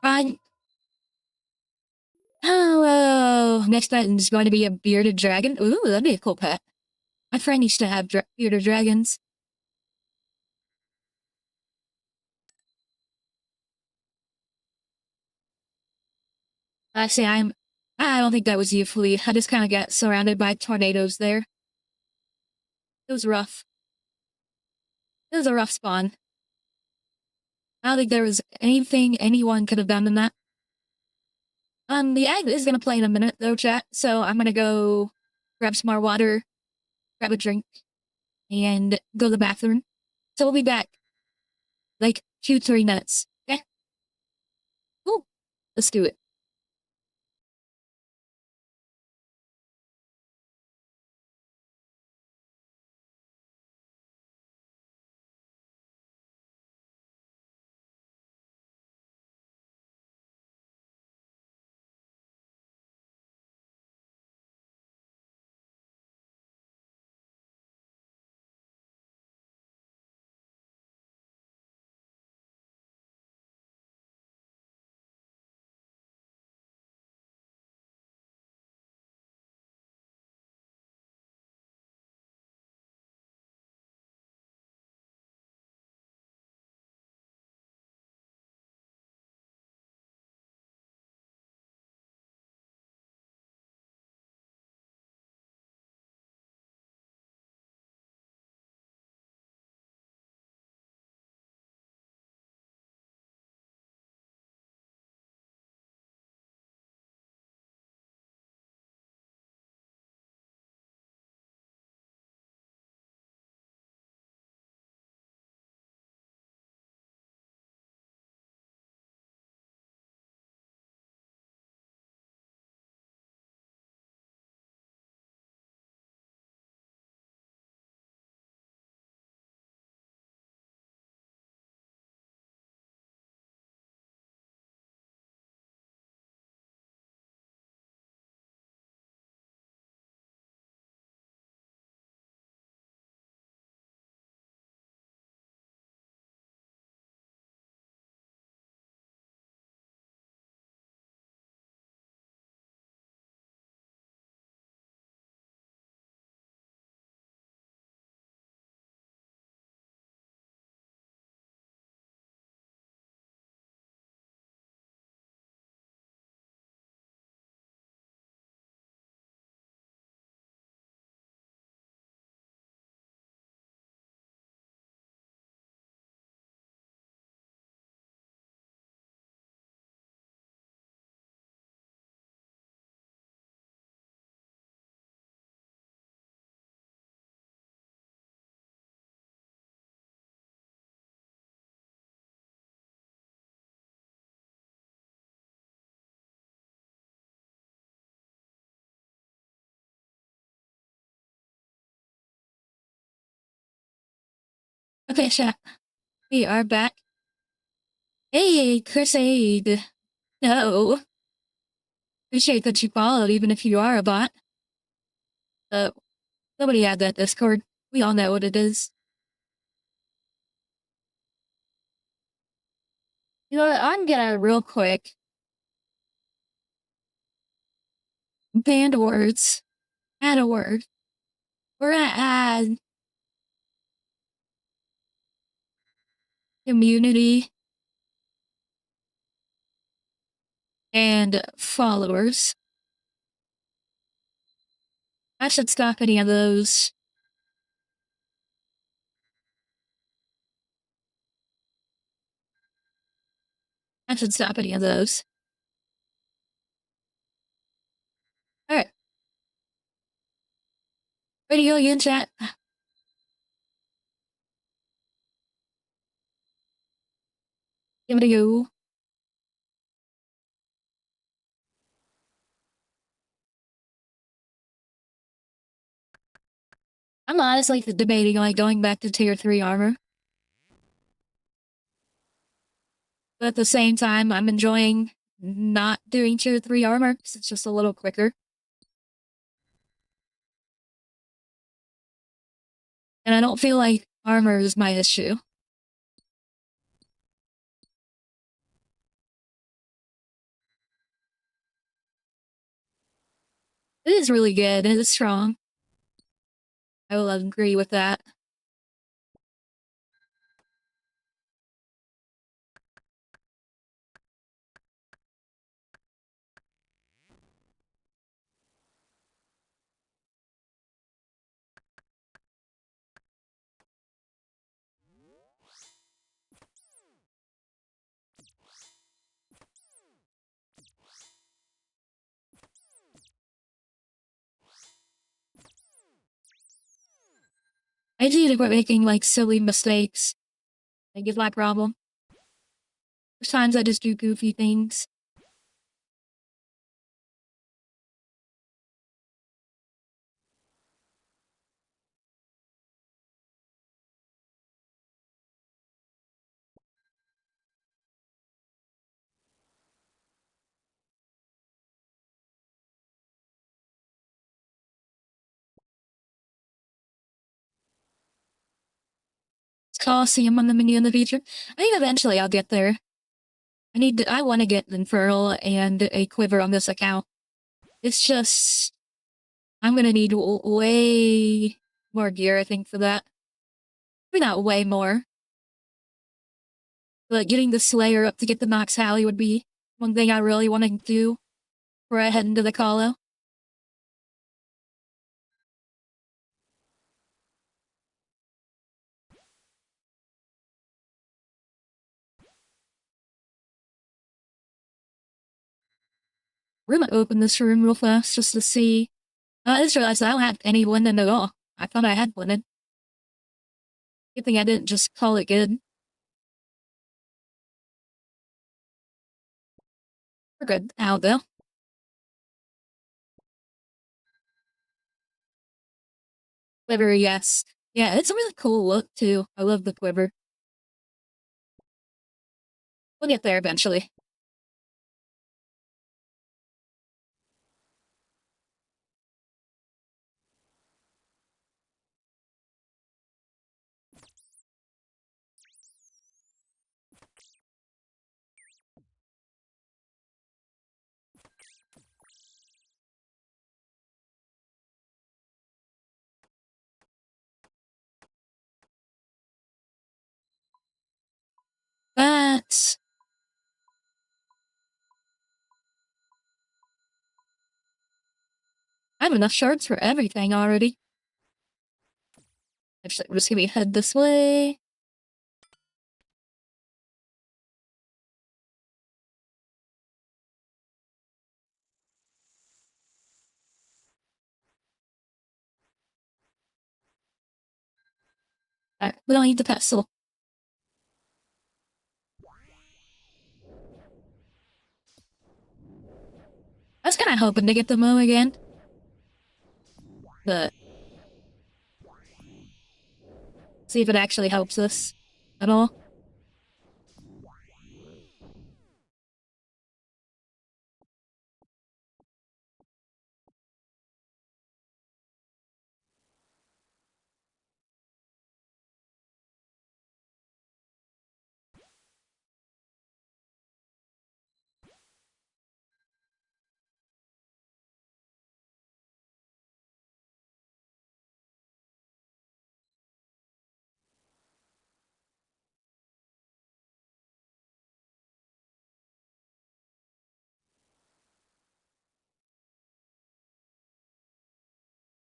A: Fine. Oh, next item is going to be a bearded dragon. Ooh, that'd be a cool pet. My friend used to have bearded dragons. See, I don't think that was you, Flea. I just kind of got surrounded by tornadoes there. It was rough. It was a rough spawn. I don't think there was anything anyone could have done in that. The egg is gonna play in a minute, though, chat, so I'm gonna go grab some more water, grab a drink, and go to the bathroom. So we'll be back, like, 2-3 minutes, okay? Cool. Let's do it. Okay, chat. We are back. Hey, Crusade. No. Appreciate that you followed, even if you are a bot. Nobody had that Discord. We all know what it is. You know what? I'm gonna real quick band words. Add a word. We're gonna add community and followers. I should stop any of those. I should stop any of those. Alright. Ready to go again, chat? Give it a go. I'm honestly debating like going back to tier 3 armor. But at the same time, I'm enjoying not doing tier 3 armor because it's just a little quicker. And I don't feel like armor is my issue. It is really good. It is strong. I will agree with that. I need to quit making like silly mistakes. I get that problem. There's times I just do goofy things. Coliseum on the menu in the future. I think eventually I'll get there. I want to get Infernal and a Quiver on this account. It's just, I'm gonna need way more gear, I think, for that. Maybe not way more. But getting the Slayer up to get the Nox Halley would be one thing I really want to do before I head into the Colo. We're gonna open this room real fast just to see. I just realized I don't have any blending at all. I thought I had blended. Good thing I didn't just call it good. We're good out though. Quiver, yes. Yeah, it's a really cool look too. I love the quiver. We'll get there eventually. But I have enough shards for everything already. Actually, we're just gonna head this way. Alright, we don't need the pestle. I was kinda hoping to get the Mo again. But See if it actually helps us at all.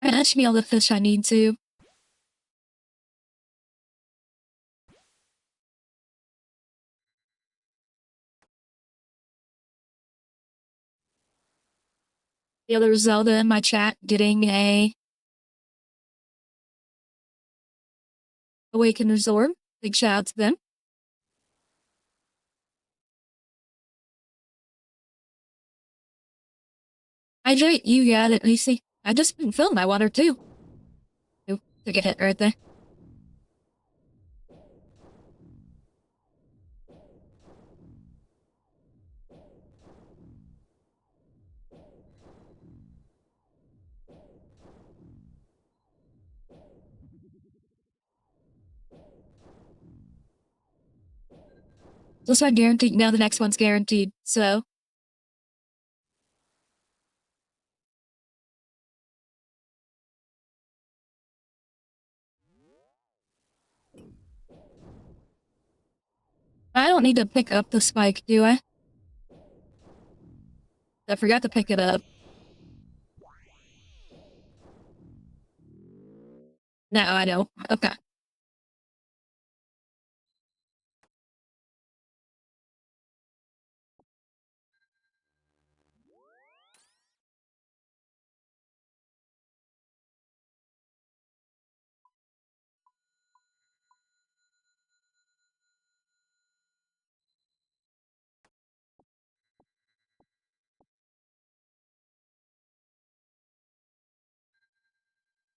A: Alright, that should be all the fish I need to. The other Zelda in my chat getting a Awakener's Orb. Big shout out to them. Hydrate, you got it, Aesi. I just been filling my water too. Ooh, took a hit right there. This one guaranteed, now the next one's guaranteed, so. I don't need to pick up the spike, do I? I forgot to pick it up. No, I don't. Okay.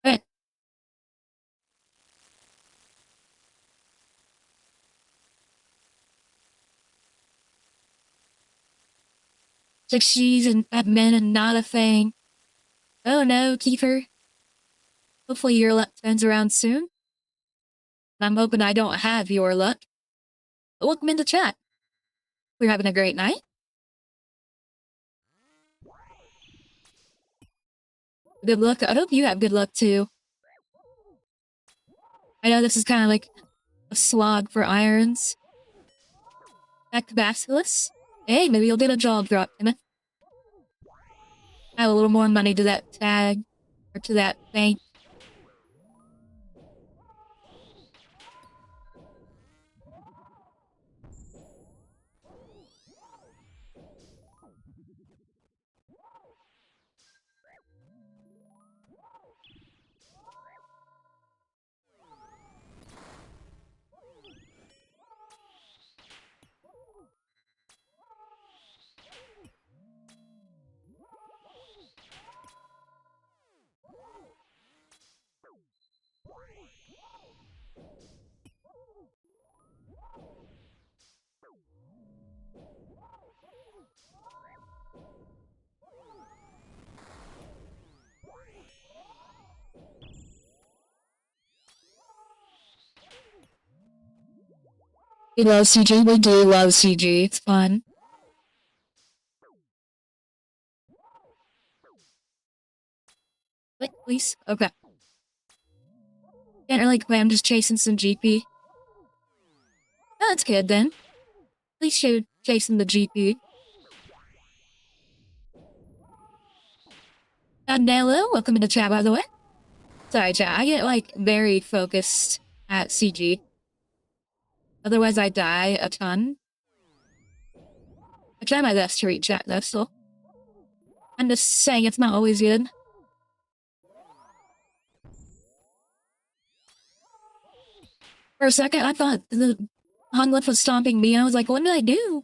A: Okay. 60s and admin and not a thing. Oh no, Kiefer. Hopefully your luck turns around soon. I'm hoping I don't have your luck. But welcome into chat. We're having a great night. Good luck. I hope you have good luck too. I know this is kind of like a slog for irons. Back to Basilisk. Hey, maybe you'll get a job drop, Kenneth. Add a little more money to that tag. Or to that bank. We love CG. We do love CG. It's fun. Wait, please? Okay. Can't really claim I'm just chasing some GP. Oh, that's good then. At least you're chasing the GP. Nello, welcome to the chat, by the way. Sorry, chat. I get, like, very focused at CG. Otherwise, I die a ton. I try my best to read chat, though, still. I'm just saying it's not always good. For a second, I thought the Gauntlet was stomping me, and I was like, what did I do?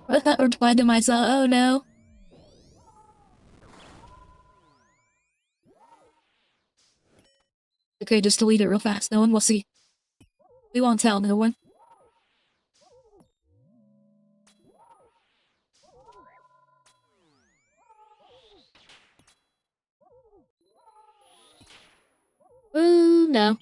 A: I thought I replied to myself, oh no. Okay, just delete it real fast. No one will see. We won't tell no one. Ooh, no.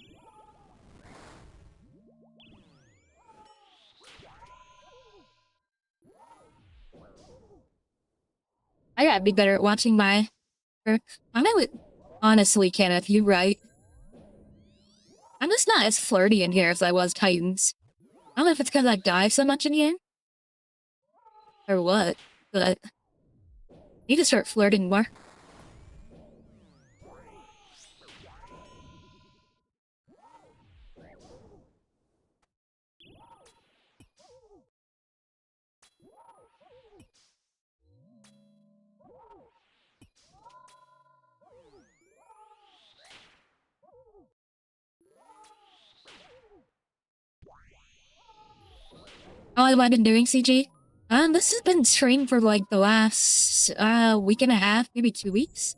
A: I gotta be better at watching my... I know it... Honestly, Kenneth, you're right. I'm just not as flirty in here as I was Titans. I don't know if it's because I dive so much in here. Or what, but... I need to start flirting more. How have I been doing, CG? This has been streamed for like the last, week and a half, maybe 2 weeks.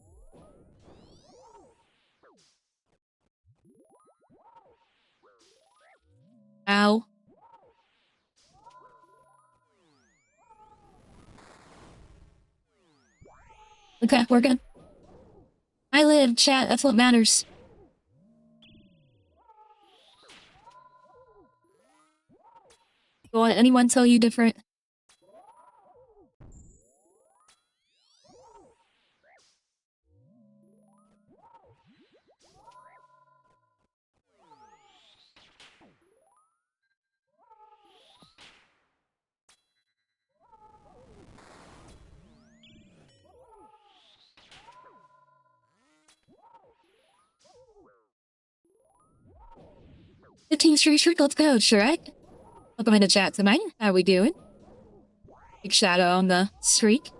A: Ow. Okay, we're good. I live, chat, that's what matters. Don't let anyone tell you different. The Team Street, let's go, Shrek. Welcome into chat tonight. How we doing? Big shadow on the streak.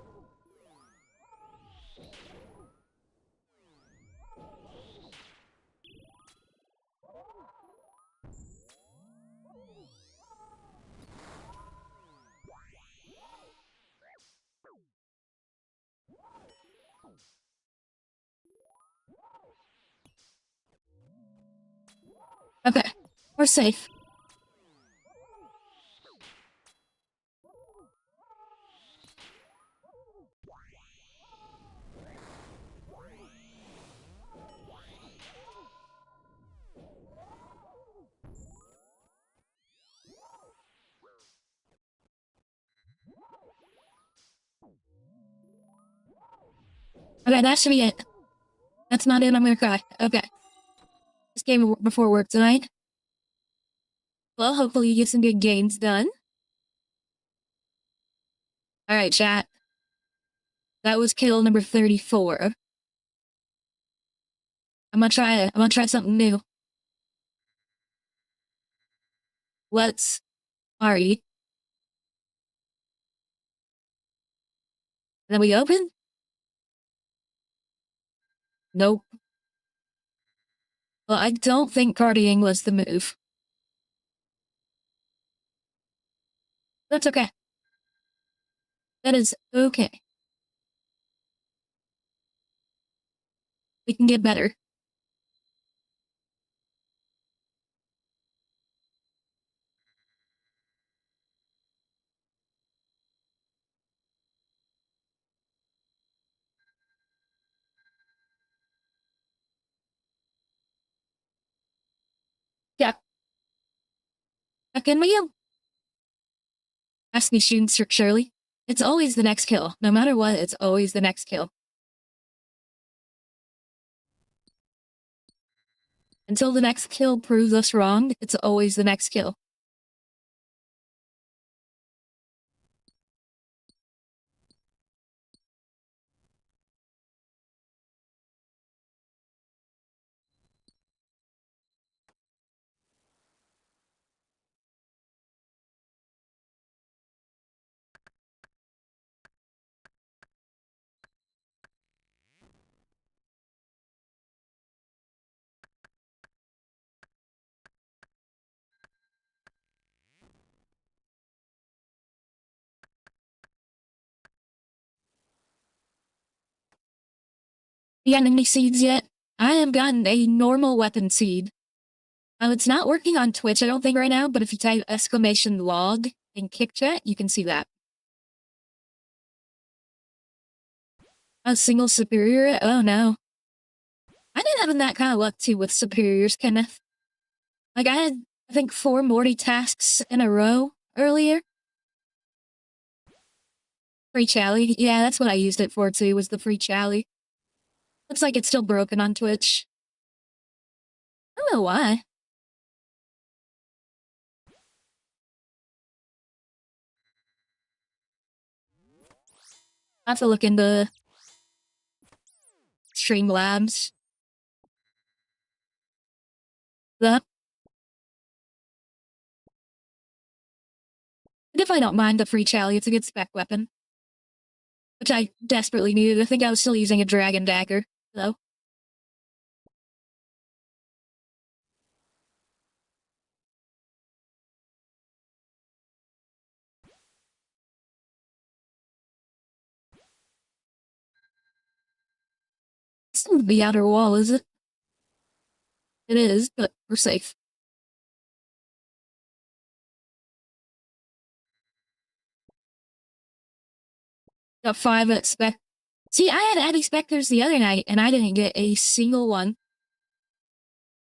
A: Okay, we're safe. Okay, that should be it. That's not it, I'm gonna cry. Okay. This game before work tonight. Well, hopefully you get some good games done. Alright, chat. That was kill number 34. I'm gonna try something new. Let's party. Then we open? Nope. Well, I don't think partying was the move. That's okay. That is okay. We can get better. Yeah. Back in we go. Ask me shooting Shirley. It's always the next kill. No matter what, it's always the next kill. Until the next kill proves us wrong, it's always the next kill. You got any seeds yet? I have gotten a normal weapon seed. It's not working on Twitch, I don't think, right now, but if you type !log in kick chat, you can see that. A single superior? Oh no. I didn't have that kind of luck too with superiors, Kenneth. Like, I had, I think, 4 Morty tasks in a row earlier. Free Chally? Yeah, that's what I used it for too, was the free Chally. Looks like it's still broken on Twitch. I don't know why. I have to look into Streamlabs. That. And if I don't mind the free Chally, it's a good spec weapon. Which I desperately needed. I think I was still using a Dragon Dagger, though. It's not the outer wall, is it? It is, but we're safe. Got 5 at spec. See, I had Abby Specters the other night, and I didn't get a single one.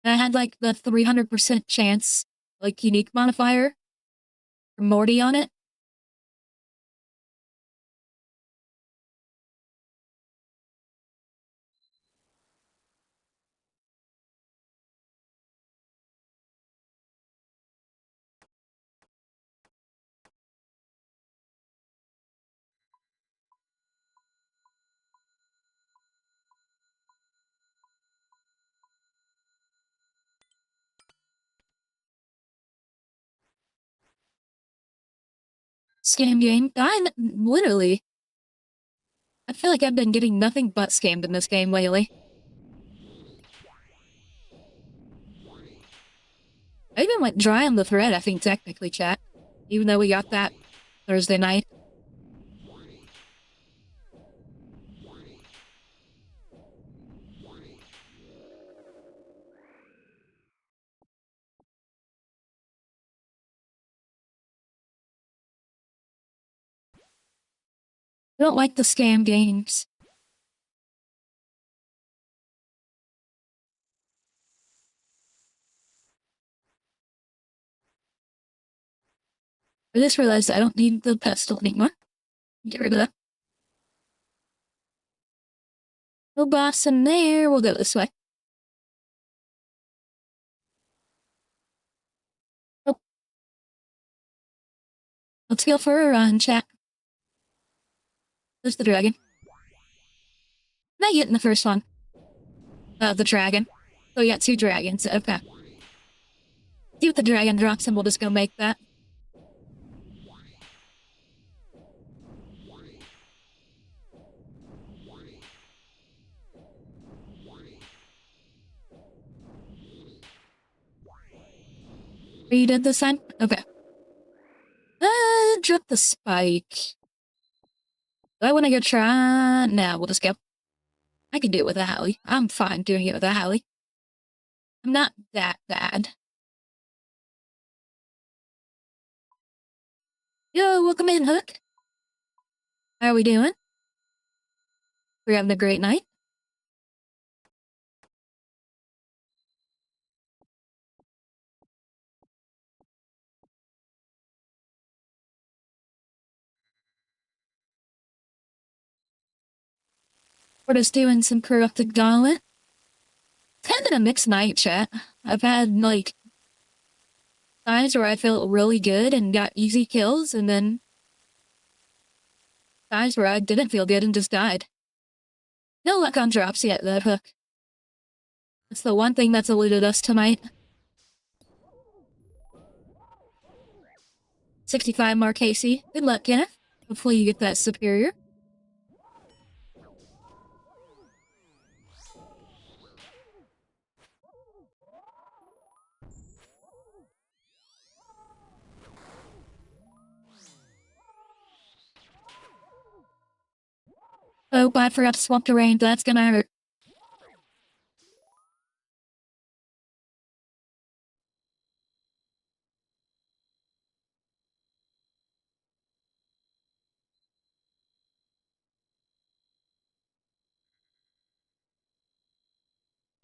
A: And I had, like, the 300% chance, like, unique modifier for Morty on it. Scam game. Literally. I feel like I've been getting nothing but scammed in this game lately. I even went dry on the thread, I think, technically, chat. Even though we got that Thursday night. I don't like the scam games. I just realized I don't need the pestle anymore. Get rid of that. No boss in there. We'll go this way. Oh. Let's go for a run, chat. There's the dragon. Not yet in the first one. The dragon. So we got 2 dragons. Okay. See what the dragon drops and we'll just go make that. You did this time? Okay. Drop the spike. Do I want to go try? Nah, we'll just go. I can do it with a Hallie. I'm fine doing it with a Hallie. I'm not that bad. Yo, welcome in, Hook. How are we doing? We're having a great night. We're just doing some corrupted Gauntlet. It's kind of been a mixed night, chat. I've had, like, times where I felt really good and got easy kills, and then times where I didn't feel good and just died. No luck on drops yet, though, Hook. That's the one thing that's eluded us tonight. 65 Mark Aesi. Good luck, Kenneth. Hopefully you get that superior. Oh, but I forgot to swap terrain. That's gonna hurt.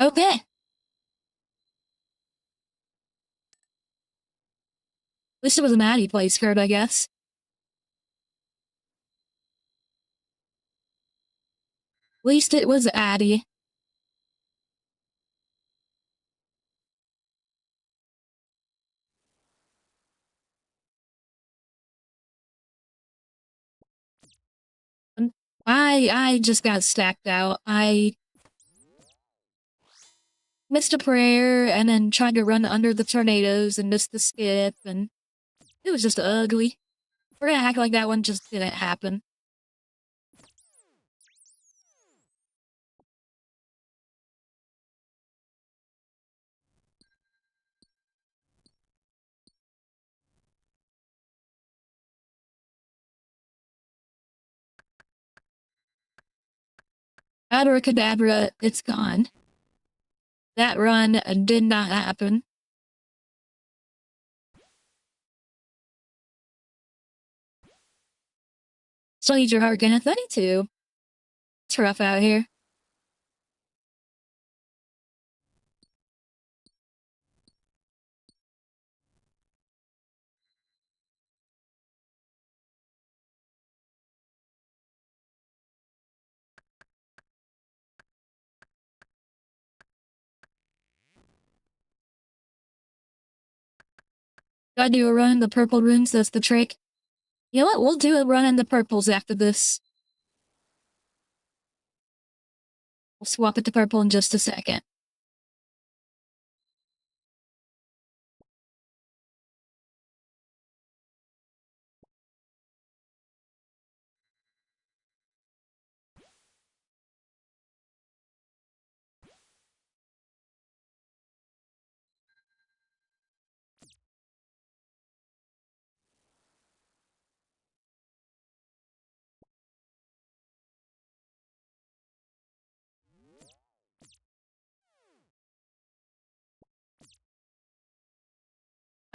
A: Okay. At least it was a Maddie place card, I guess. At least it was Addie. I just got stacked out. I missed a prayer and then tried to run under the tornadoes and missed the skip, and it was just ugly. We're gonna act like that one just didn't happen. Abracadabra, it's gone. That run did not happen. Still need your heart again at 32. It's rough out here. Gotta do a run in the purple rooms, that's the trick. You know what, we'll do a run in the purples after this. We'll swap it to purple in just a second.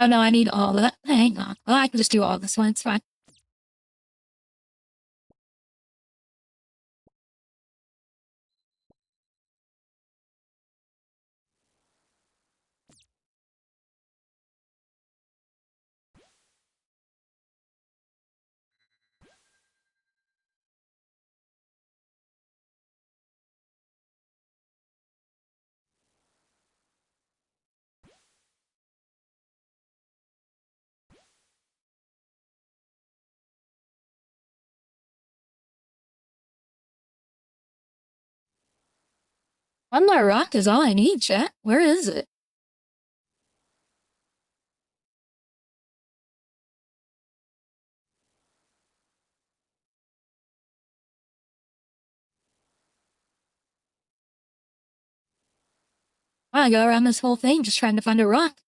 A: Oh no, I need all of that. Hang on. Well, I can just do all this one, it's fine. One more rock is all I need, chat. Where is it? I go around this whole thing just trying to find a rock.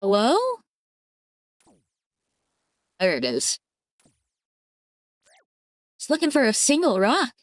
A: Hello? There it is. Just looking for a single rock.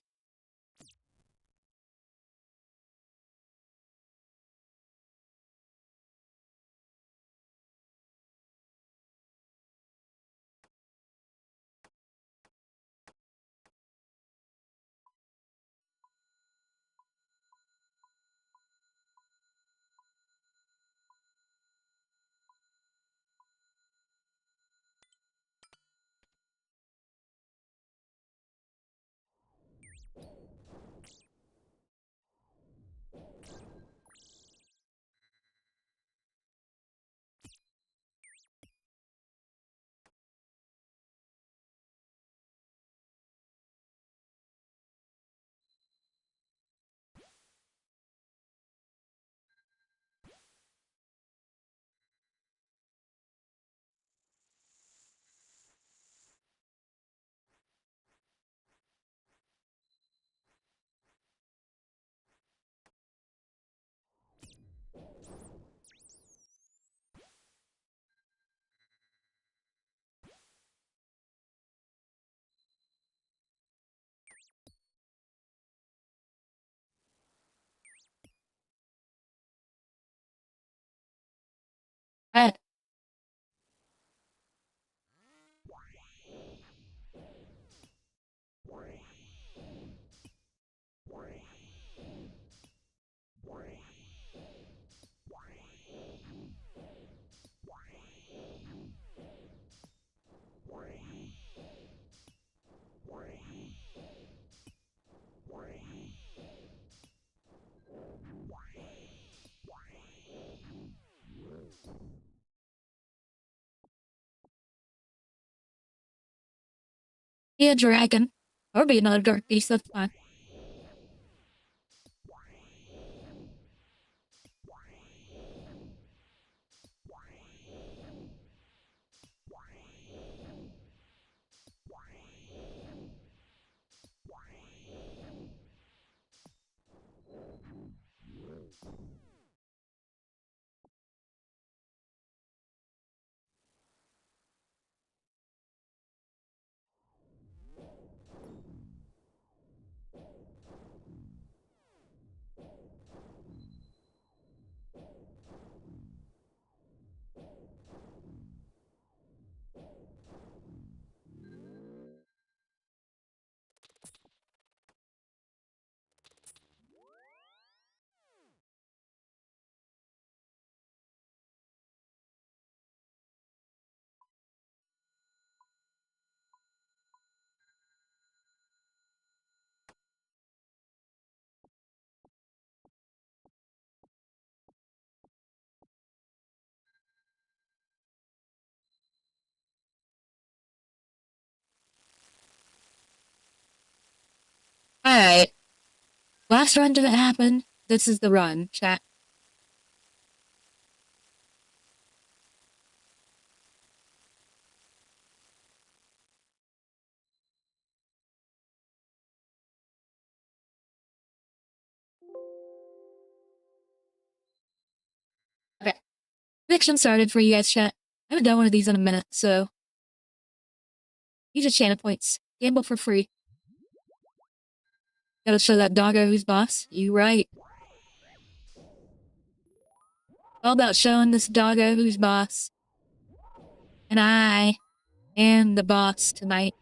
A: Be a dragon. Or be another dark beast, that's fine. Alright. Last run didn't happen. This is the run, chat. Okay. Fiction started for you guys, chat. I haven't done one of these in a minute, so use your channel points. Gamble for free. Gotta show that doggo who's boss. You right. All about showing this doggo who's boss. And I am the boss tonight.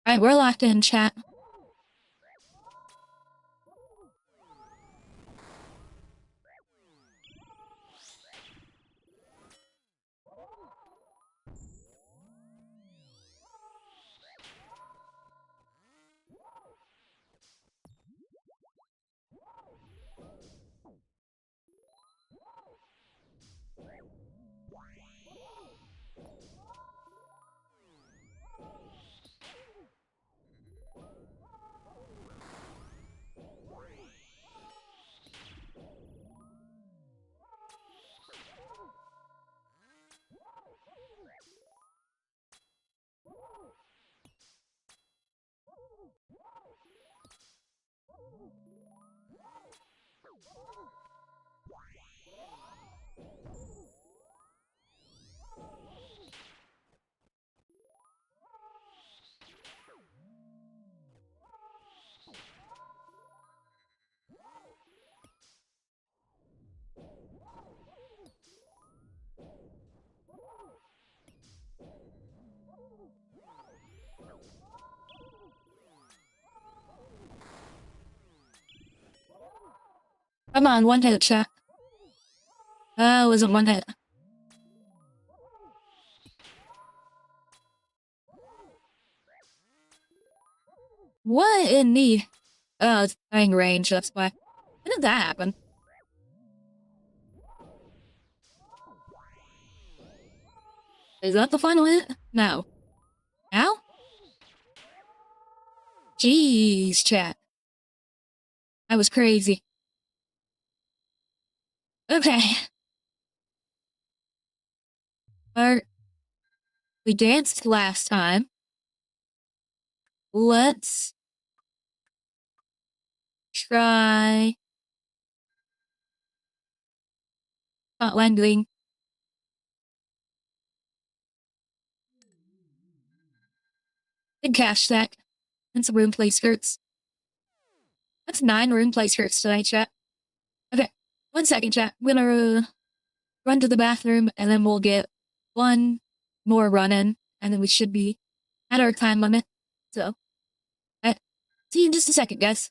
A: Alright, we're locked in, chat. Come on, one hit, chat. Oh, it wasn't one hit. What in the... Oh, it's playing range, that's why. When did that happen? Is that the final hit? No. Ow? Jeez, chat. That was crazy. Okay. We danced last time. Let's try... Not landing. Big cash stack. And some room play skirts. That's 9 room play skirts tonight, chat. Okay. 1 second, chat. I'm gonna run to the bathroom, and then we'll get 1 more run in, and then we should be at our time limit. So, see you in just a second, guys.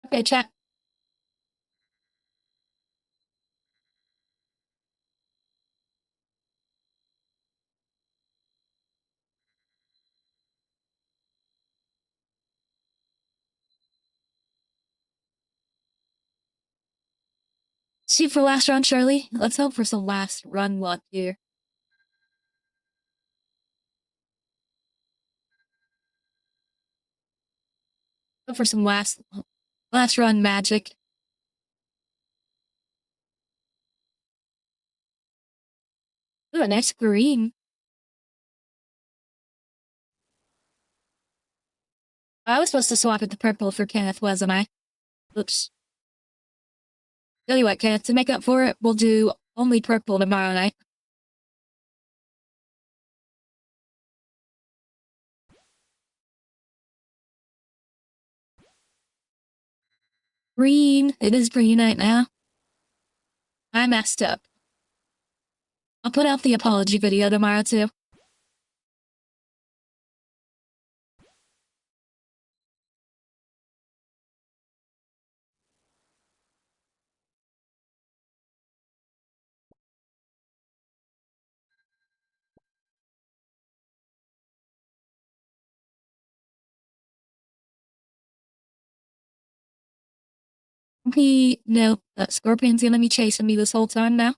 A: Okay, chat. See you for last round, Charlie. Let's hope for some last run luck here. Hope for some last run magic. Ooh, a nice green. I was supposed to swap it to purple for Kenneth, wasn't I? Oops. Tell you what, Kenneth, to make up for it, we'll do only purple tomorrow night. Green. It is green night now. I messed up. I'll put out the apology video tomorrow, too. He, no, that Scorpion's gonna be chasing me this whole time now.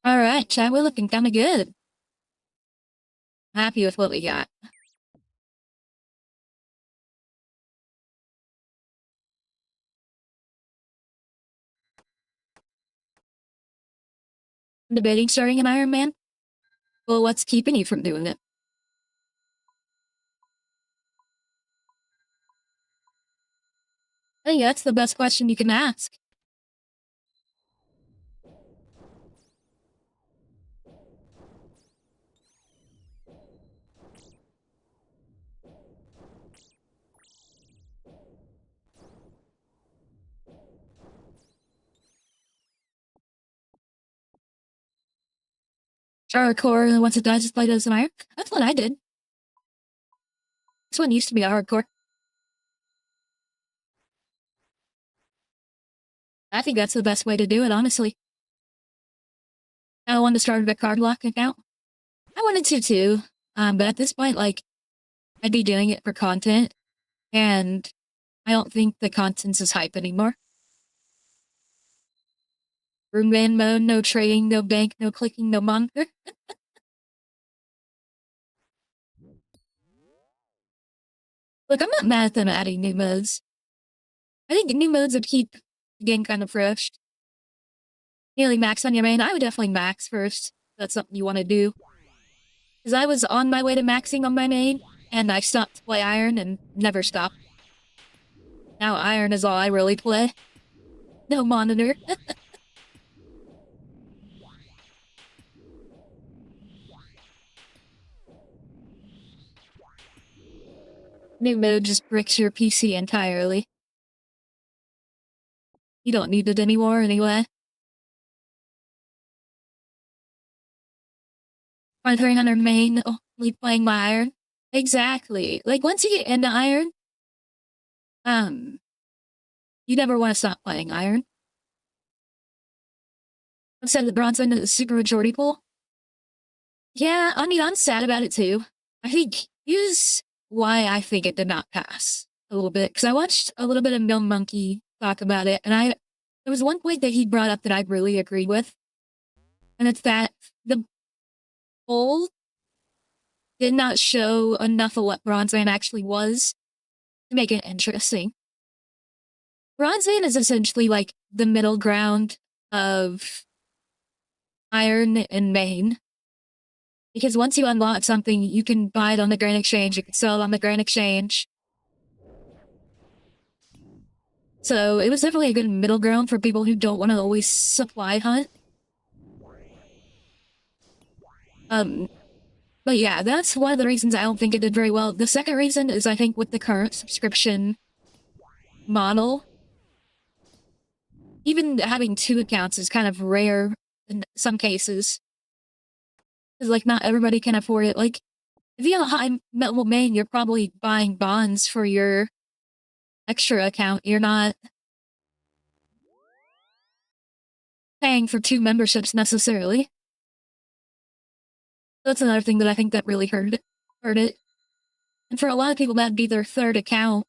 A: Alright, chat, we're looking kinda good. Happy with what we got. Debating starting an Iron Man? Well, what's keeping you from doing it? I think that's the best question you can ask. Hardcore once it dies, just play as an Iron? That's what I did. This one used to be a hardcore. I think that's the best way to do it, honestly. I wanted to start a card lock account. I wanted to too, but at this point, like, I'd be doing it for content, and I don't think the content's as hype anymore. Room ban mode, no trading, no bank, no clicking, no monitor. Look, I'm not mad at them adding new modes. I think new modes would keep the game kind of fresh. Nearly max on your main. I would definitely max first. If that's something you want to do. Because I was on my way to maxing on my main, and I stopped to play Iron and never stopped. Now Iron is all I really play. No monitor. New mode just bricks your PC entirely. You don't need it anymore anyway. 300 main, only playing my Iron. Exactly. Like, once you get into Iron, you never want to stop playing Iron. Instead of the bronze into the super majority pool. Yeah, I mean, I'm sad about it too. I think here's why I think it did not pass a little bit. Because I watched a little bit of Mill Monkey talk about it, and there was one point that he brought up that I really agreed with. And it's that the poll did not show enough of what Bronze Man actually was to make it interesting. Bronze Man is essentially like the middle ground of Iron and Main. Because once you unlock something, you can buy it on the Grand Exchange, you can sell it on the Grand Exchange. So it was definitely a good middle ground for people who don't want to always supply hunt. But yeah, that's one of the reasons I don't think it did very well. The second reason is I think with the current subscription model, even having two accounts is kind of rare in some cases. Because, like, not everybody can afford it. Like, if you have a high metal main, you're probably buying bonds for your extra account. You're not paying for two memberships necessarily. That's another thing that I think that really hurt it. And for a lot of people, that'd be their third account.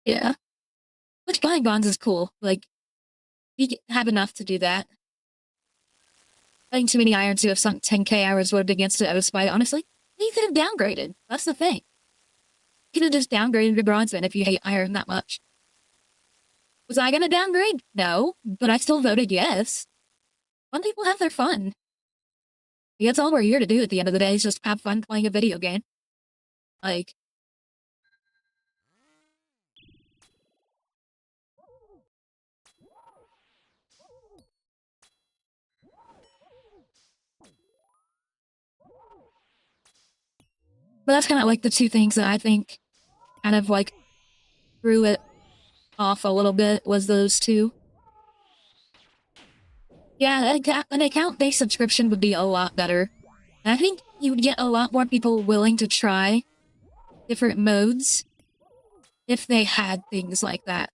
A: Yeah. Which buying bonds is cool. Like, you have enough to do that. I think too many irons who have sunk 10k hours would have been against it out of spite, honestly. You could have downgraded. That's the thing. You could have just downgraded to bronzeman if you hate iron that much. Was I gonna downgrade? No. But I still voted yes. Fun people have their fun. That's all we're here to do at the end of the day, is just have fun playing a video game. Like... But that's kind of like the two things that I think kind of like threw it off a little bit, was those two. Yeah, an account-based subscription would be a lot better. And I think you would get a lot more people willing to try different modes if they had things like that.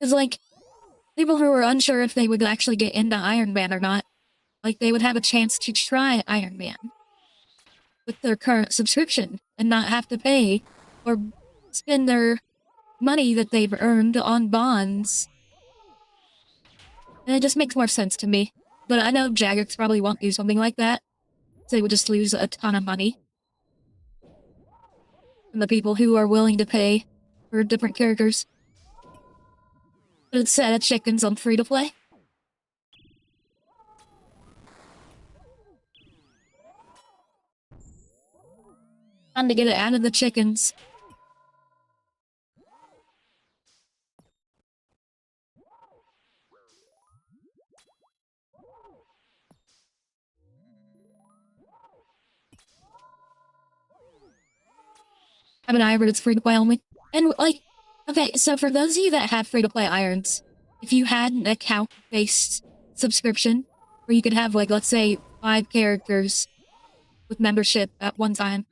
A: Because, like, people who were unsure if they would actually get into Iron Man or not, like, they would have a chance to try Iron Man with their current subscription and not have to pay or spend their money that they've earned on bonds. And it just makes more sense to me. But I know Jagex probably won't do something like that, so they would just lose a ton of money. And the people who are willing to pay for different characters. But instead, chickens on free-to-play. Time to get it out of the chickens. I have an iron, it's free-to-play only. And, like, okay, so for those of you that have free-to-play irons, if you had an account-based subscription, where you could have, like, let's say, 5 characters with membership at one time,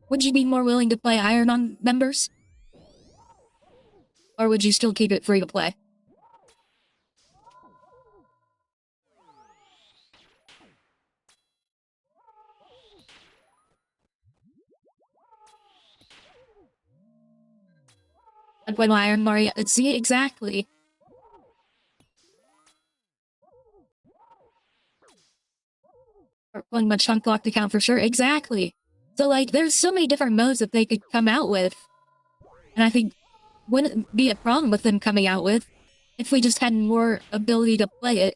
A: would you be more willing to play iron on members? Or would you still keep it free-to-play? I'd play my Iron Mario. See, exactly. Or playing my chunk locked account for sure. Exactly. So, like, there's so many different modes that they could come out with. And I think wouldn't be a problem with them coming out with if we just had more ability to play it.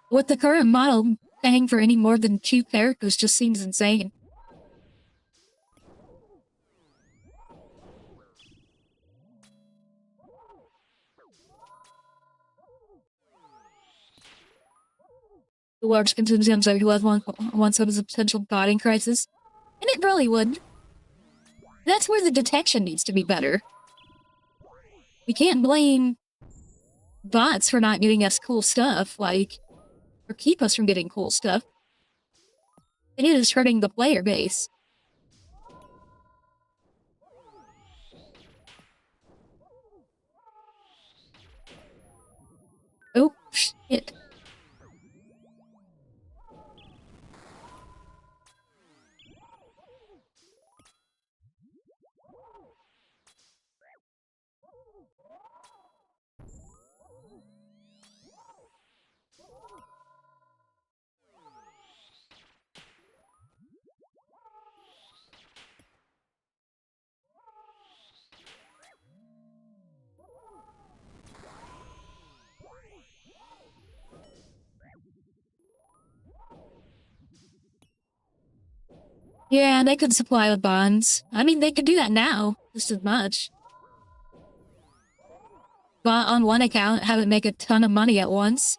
A: With the current model, paying for any more than 2 characters just seems insane. The large contingent who has one sub as a potential botting crisis. And it really would. That's where the detection needs to be better. We can't blame bots for not getting us cool stuff, like, or keep us from getting cool stuff. It is hurting the player base. Oh, shit. Yeah, they could supply with bonds. I mean, they could do that now, just as much. But on one account, have it make a ton of money at once,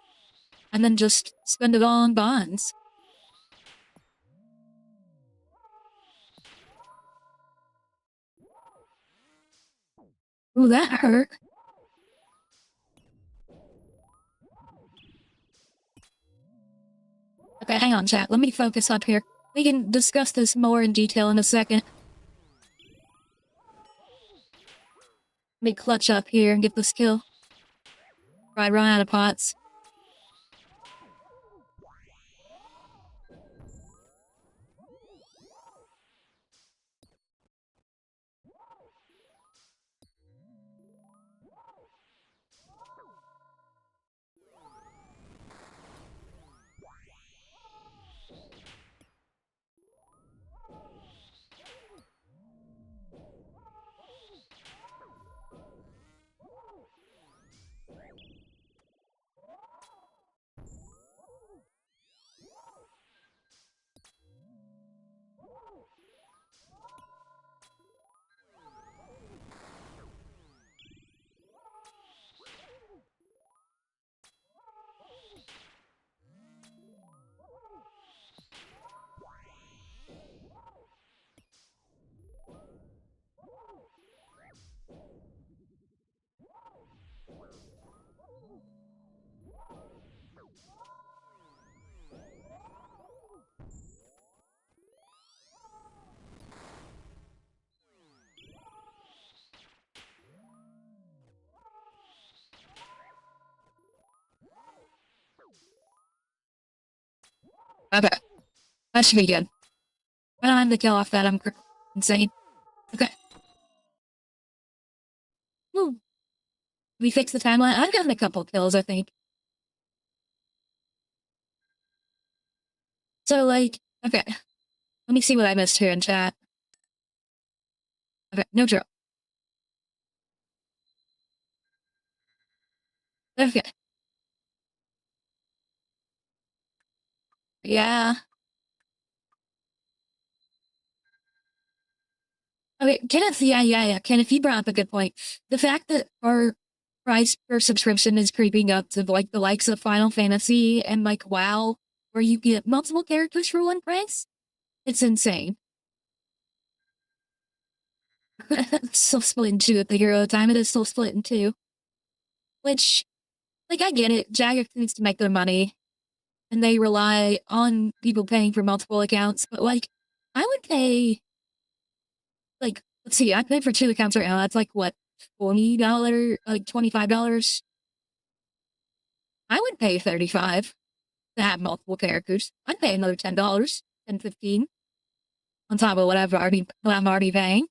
A: and then just spend it all on bonds. Ooh, that hurt. Okay, hang on, chat. Let me focus up here. We can discuss this more in detail in a second. Let me clutch up here and get this kill. I run out of pots. Okay. That should be good. I don't have to kill off that, I'm insane. Okay. Woo. We fixed the timeline. I've gotten a couple kills, I think. So, like, okay. Let me see what I missed here in chat. Okay, no joke. Okay. Yeah. Okay, Kenneth, yeah. Kenneth, you brought up a good point. The fact that our price per subscription is creeping up to, like, the likes of Final Fantasy and, like, WoW, where you get multiple characters for one price, it's insane. It's still split in two at the hero time. It is still split in two. Which, like, I get it. Jagex needs to make their money, and they rely on people paying for multiple accounts, but, like, I would pay, like, let's see, I pay for 2 accounts right now. That's, like, what, $20, like, $25? I would pay $35 to have multiple characters. I'd pay another $10, 10, 15 on top of whatever I'm already paying.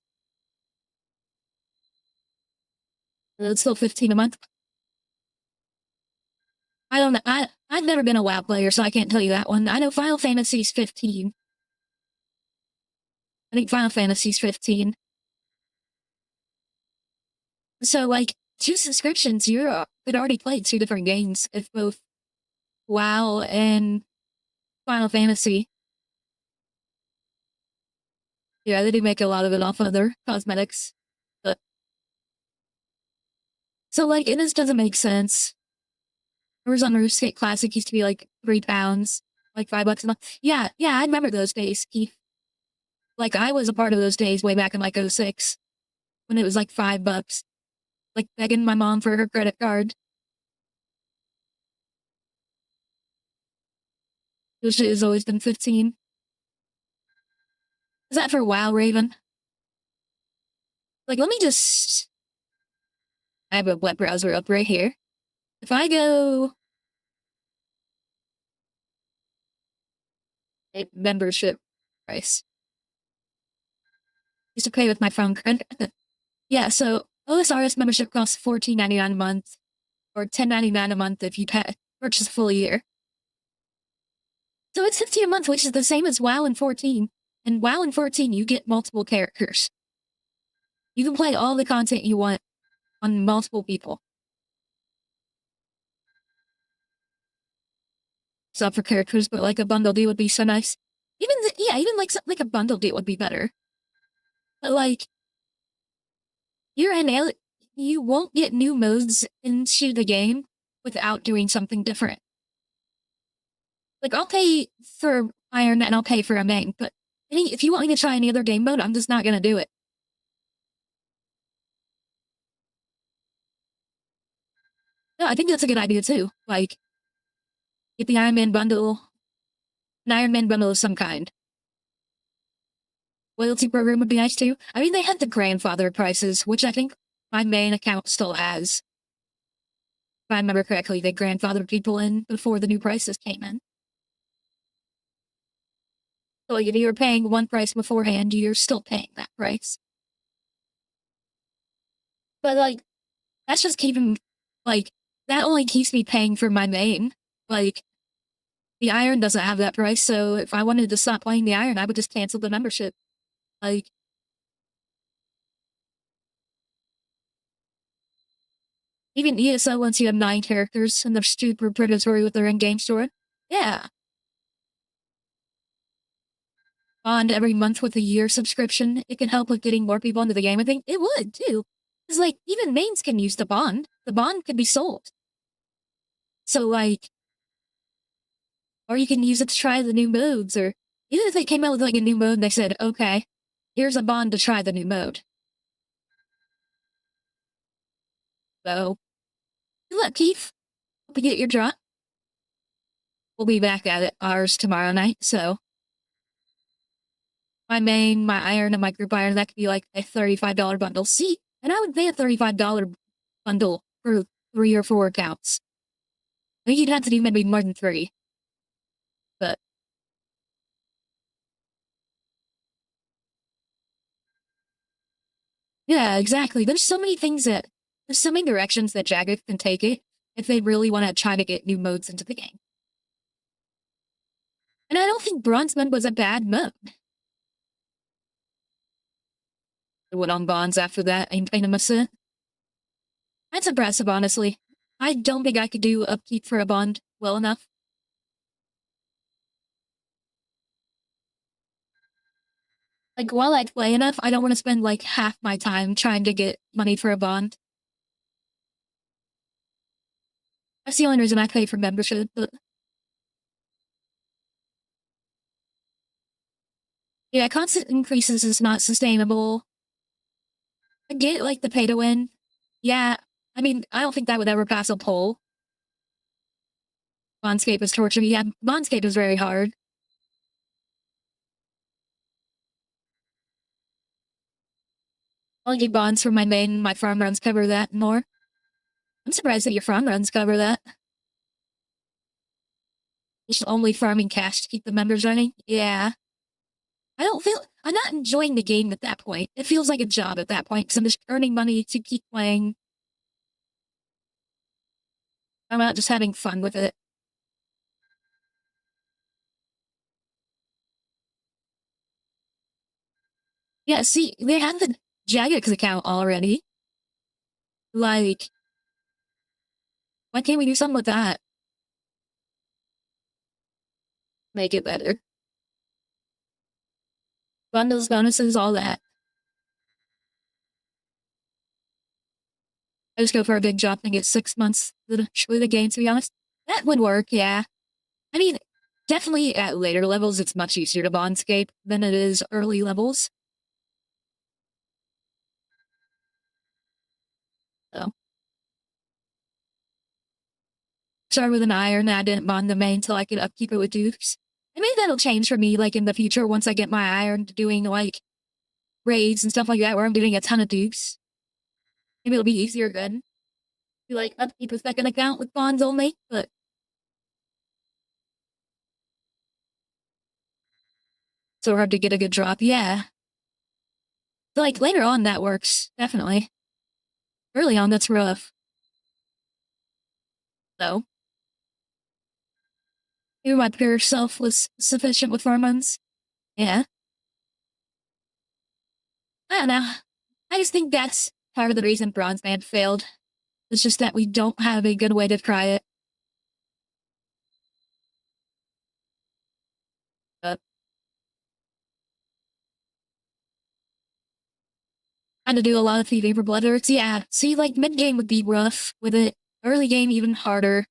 A: It's still 15 a month. I don't know. I've never been a WoW player, so I can't tell you that one. I know Final Fantasy's 15. I think Final Fantasy's 15. So, like, 2 subscriptions, you could already play 2 different games if both WoW and Final Fantasy. Yeah, they do make a lot of it off of their cosmetics. But so, like, it just doesn't make sense. Horizon RuneScape Classic used to be like £3, like $5 a month. Yeah, I remember those days, Keith. Like, I was a part of those days way back in like '06 when it was like $5, like begging my mom for her credit card. Which has always been 15. Is that for WoW, Raven? Like, let me just. I have a web browser up right here. If I go. A membership price. Used to pay with my phone credit. Yeah, so OSRS membership costs $14.99 a month, or $10.99 a month if you purchase a full year. So it's 15 a month, which is the same as WoW in 14. And WoW in 14, you get multiple characters. You can play all the content you want on multiple people. So for characters, but like a bundle deal would be so nice. Even like something like a bundle deal would be better. But like, you won't get new modes into the game without doing something different. Like, I'll pay for Iron and I'll pay for a main, but if you want me to try any other game mode, I'm just not gonna do it. No, I think that's a good idea too. Like, get the Iron Man bundle, an Iron Man bundle of some kind. loyalty program would be nice too. I mean, they had the grandfather prices, which I think my main account still has. If I remember correctly, they grandfathered people in before the new prices came in. So like, if you were paying one price beforehand, you're still paying that price. But like, that's just keeping, like, that only keeps me paying for my main. Like, the Iron doesn't have that price, so if I wanted to stop playing the Iron, I would just cancel the membership. Like, even ESO, once you have 9 characters and they're super predatory with their in-game store, yeah. Bond every month with a year subscription, it can help with getting more people into the game. I think it would, too. Because, like, even mains can use the bond. The bond could be sold. So, like, or you can use it to try the new modes, or even if they came out with, like, a new mode and they said, okay, here's a bond to try the new mode. So, good luck, Keith. Hope you get your drop. We'll be back at it ours tomorrow night, so my main, my Iron, and my group Iron, that could be like a $35 bundle. See, and I would pay a $35 bundle for 3 or 4 accounts. I think you'd have to do maybe more than 3. But yeah, exactly. There's so many directions that Jagged can take it if they really want to try to get new modes into the game. And I don't think Bronzeman was a bad mode. I went on bonds after that, Ain't That's impressive, honestly. I don't think I could do upkeep for a bond well enough. Like, while I play enough, I don't want to spend, like, half my time trying to get money for a bond. That's the only reason I pay for membership, but yeah, constant increases is not sustainable. I get, like, the pay to win. Yeah, I mean, I don't think that would ever pass a poll. Bondscape is torture. Yeah, Bondscape is very hard. I'll get bonds for my main, my farm runs cover that and more. I'm surprised that your farm runs cover that. Just only farming cash to keep the members running? Yeah. I'm not enjoying the game at that point. It feels like a job at that point, because I'm just earning money to keep playing. I'm not just having fun with it. Yeah, see, they have the Jagex account already. Like, why can't we do something with that? Make it better. Bundles, bonuses, all that. I just go for a big drop and get 6 months with the game, to be honest. That would work, yeah. I mean, definitely at later levels, it's much easier to bondscape than it is early levels. So, started with an Iron, and I didn't bond the main until I could upkeep it with dukes. And maybe that'll change for me, like, in the future, once I get my Iron to doing, like, raids and stuff like that, where I'm doing a ton of dukes. Maybe it'll be easier then. To, like, upkeep a second account with bonds only, but so hard to get a good drop, yeah. But, like, later on, that works, definitely. Early on, that's rough. So, maybe my pure self was sufficient with hormones. Yeah. I don't know. I just think that's part of the reason Bronze Band failed. It's just that we don't have a good way to try it. But I had to do a lot of thieving for blood earths. Yeah, see, like, mid-game would be rough with it. Early game, even harder.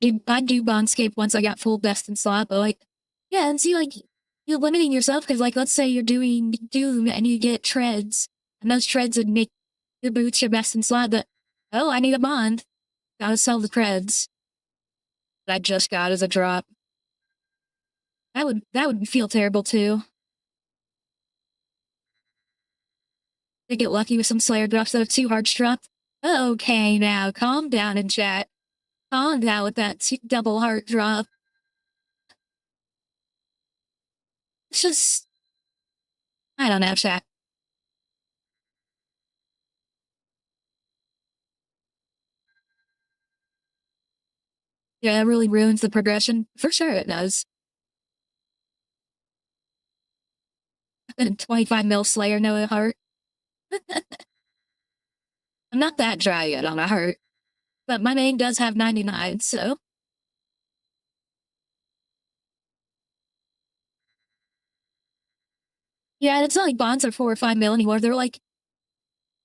A: I'd do Bondscape once I got full best in slot, but, like, yeah, and see, like, you're limiting yourself, because, like, let's say you're doing Doom and you get treads. And those treads would make the boots your best in slot, but oh, I need a bond. Gotta sell the treads that I just got as a drop. That would feel terrible too. To get lucky with some Slayer drops that are too hard to drop. Okay, now calm down in chat. Calm down with that double heart drop. It's just, I don't know, chat. Yeah, it really ruins the progression. For sure it does. And 25 mil Slayer, no heart. I'm not that dry yet on a heart. But my main does have 99, so. Yeah, it's not like bonds are 4 or 5 mil anymore. They're like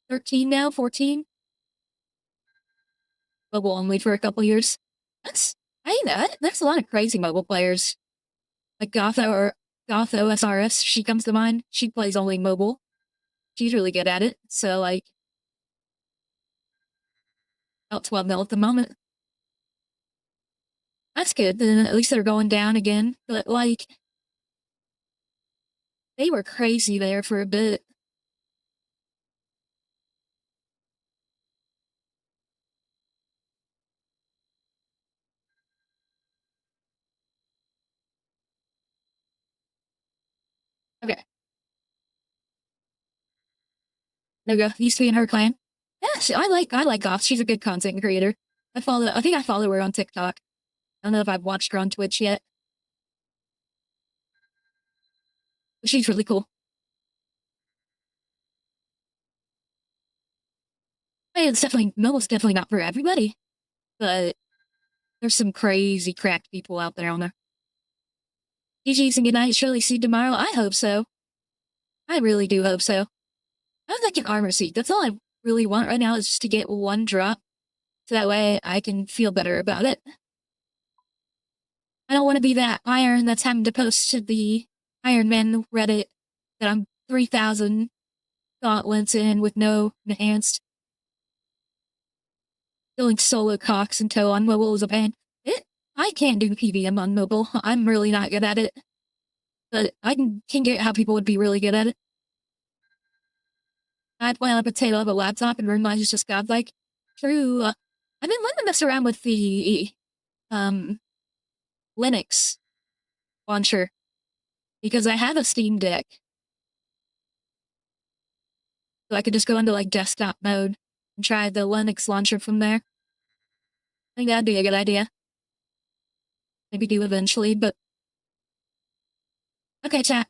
A: 13 now, 14. Mobile only for a couple years. There's a lot of crazy mobile players. Like Goth OSRS, she comes to mind. She plays only mobile. She's really good at it. So, like, about 12 mil at the moment. That's good. Then at least they're going down again. But, like, they were crazy there for a bit. Okay. There we go. Used to be in her clan. Yeah, I like Goth. She's a good content creator. I think I follow her on TikTok. I don't know if I've watched her on Twitch yet. But she's really cool. Hey, mobile's definitely not for everybody. But there's some crazy cracked people out there on there. GG's and good night. Surely see you tomorrow. I hope so. I really do hope so. I would like an armor seat. That's all I really want right now is just to get one drop. So that way I can feel better about it. I don't want to be that iron that's having to post to the Iron Man Reddit that I'm 3,000 gauntlets in with no enhanced. Feeling solo cocks and toe on mobile is a pain. I can't do PVM on mobile. I'm really not good at it. But I can get how people would be really good at it. I'd play on a potato of a laptop and mine is just godlike. True. I've been letting to mess around with the Linux launcher because I have a Steam Deck. So I could just go into like desktop mode and try the Linux launcher from there. I think that'd be a good idea. Maybe do eventually, but okay, chat.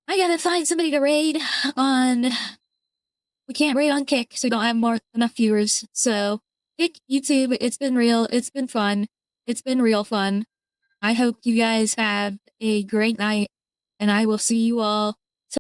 A: I gotta find somebody to raid on. We can't raid on Kick, so we don't have enough viewers. So Kick, YouTube, it's been real. It's been fun. It's been real fun. I hope you guys have a great night, and I will see you all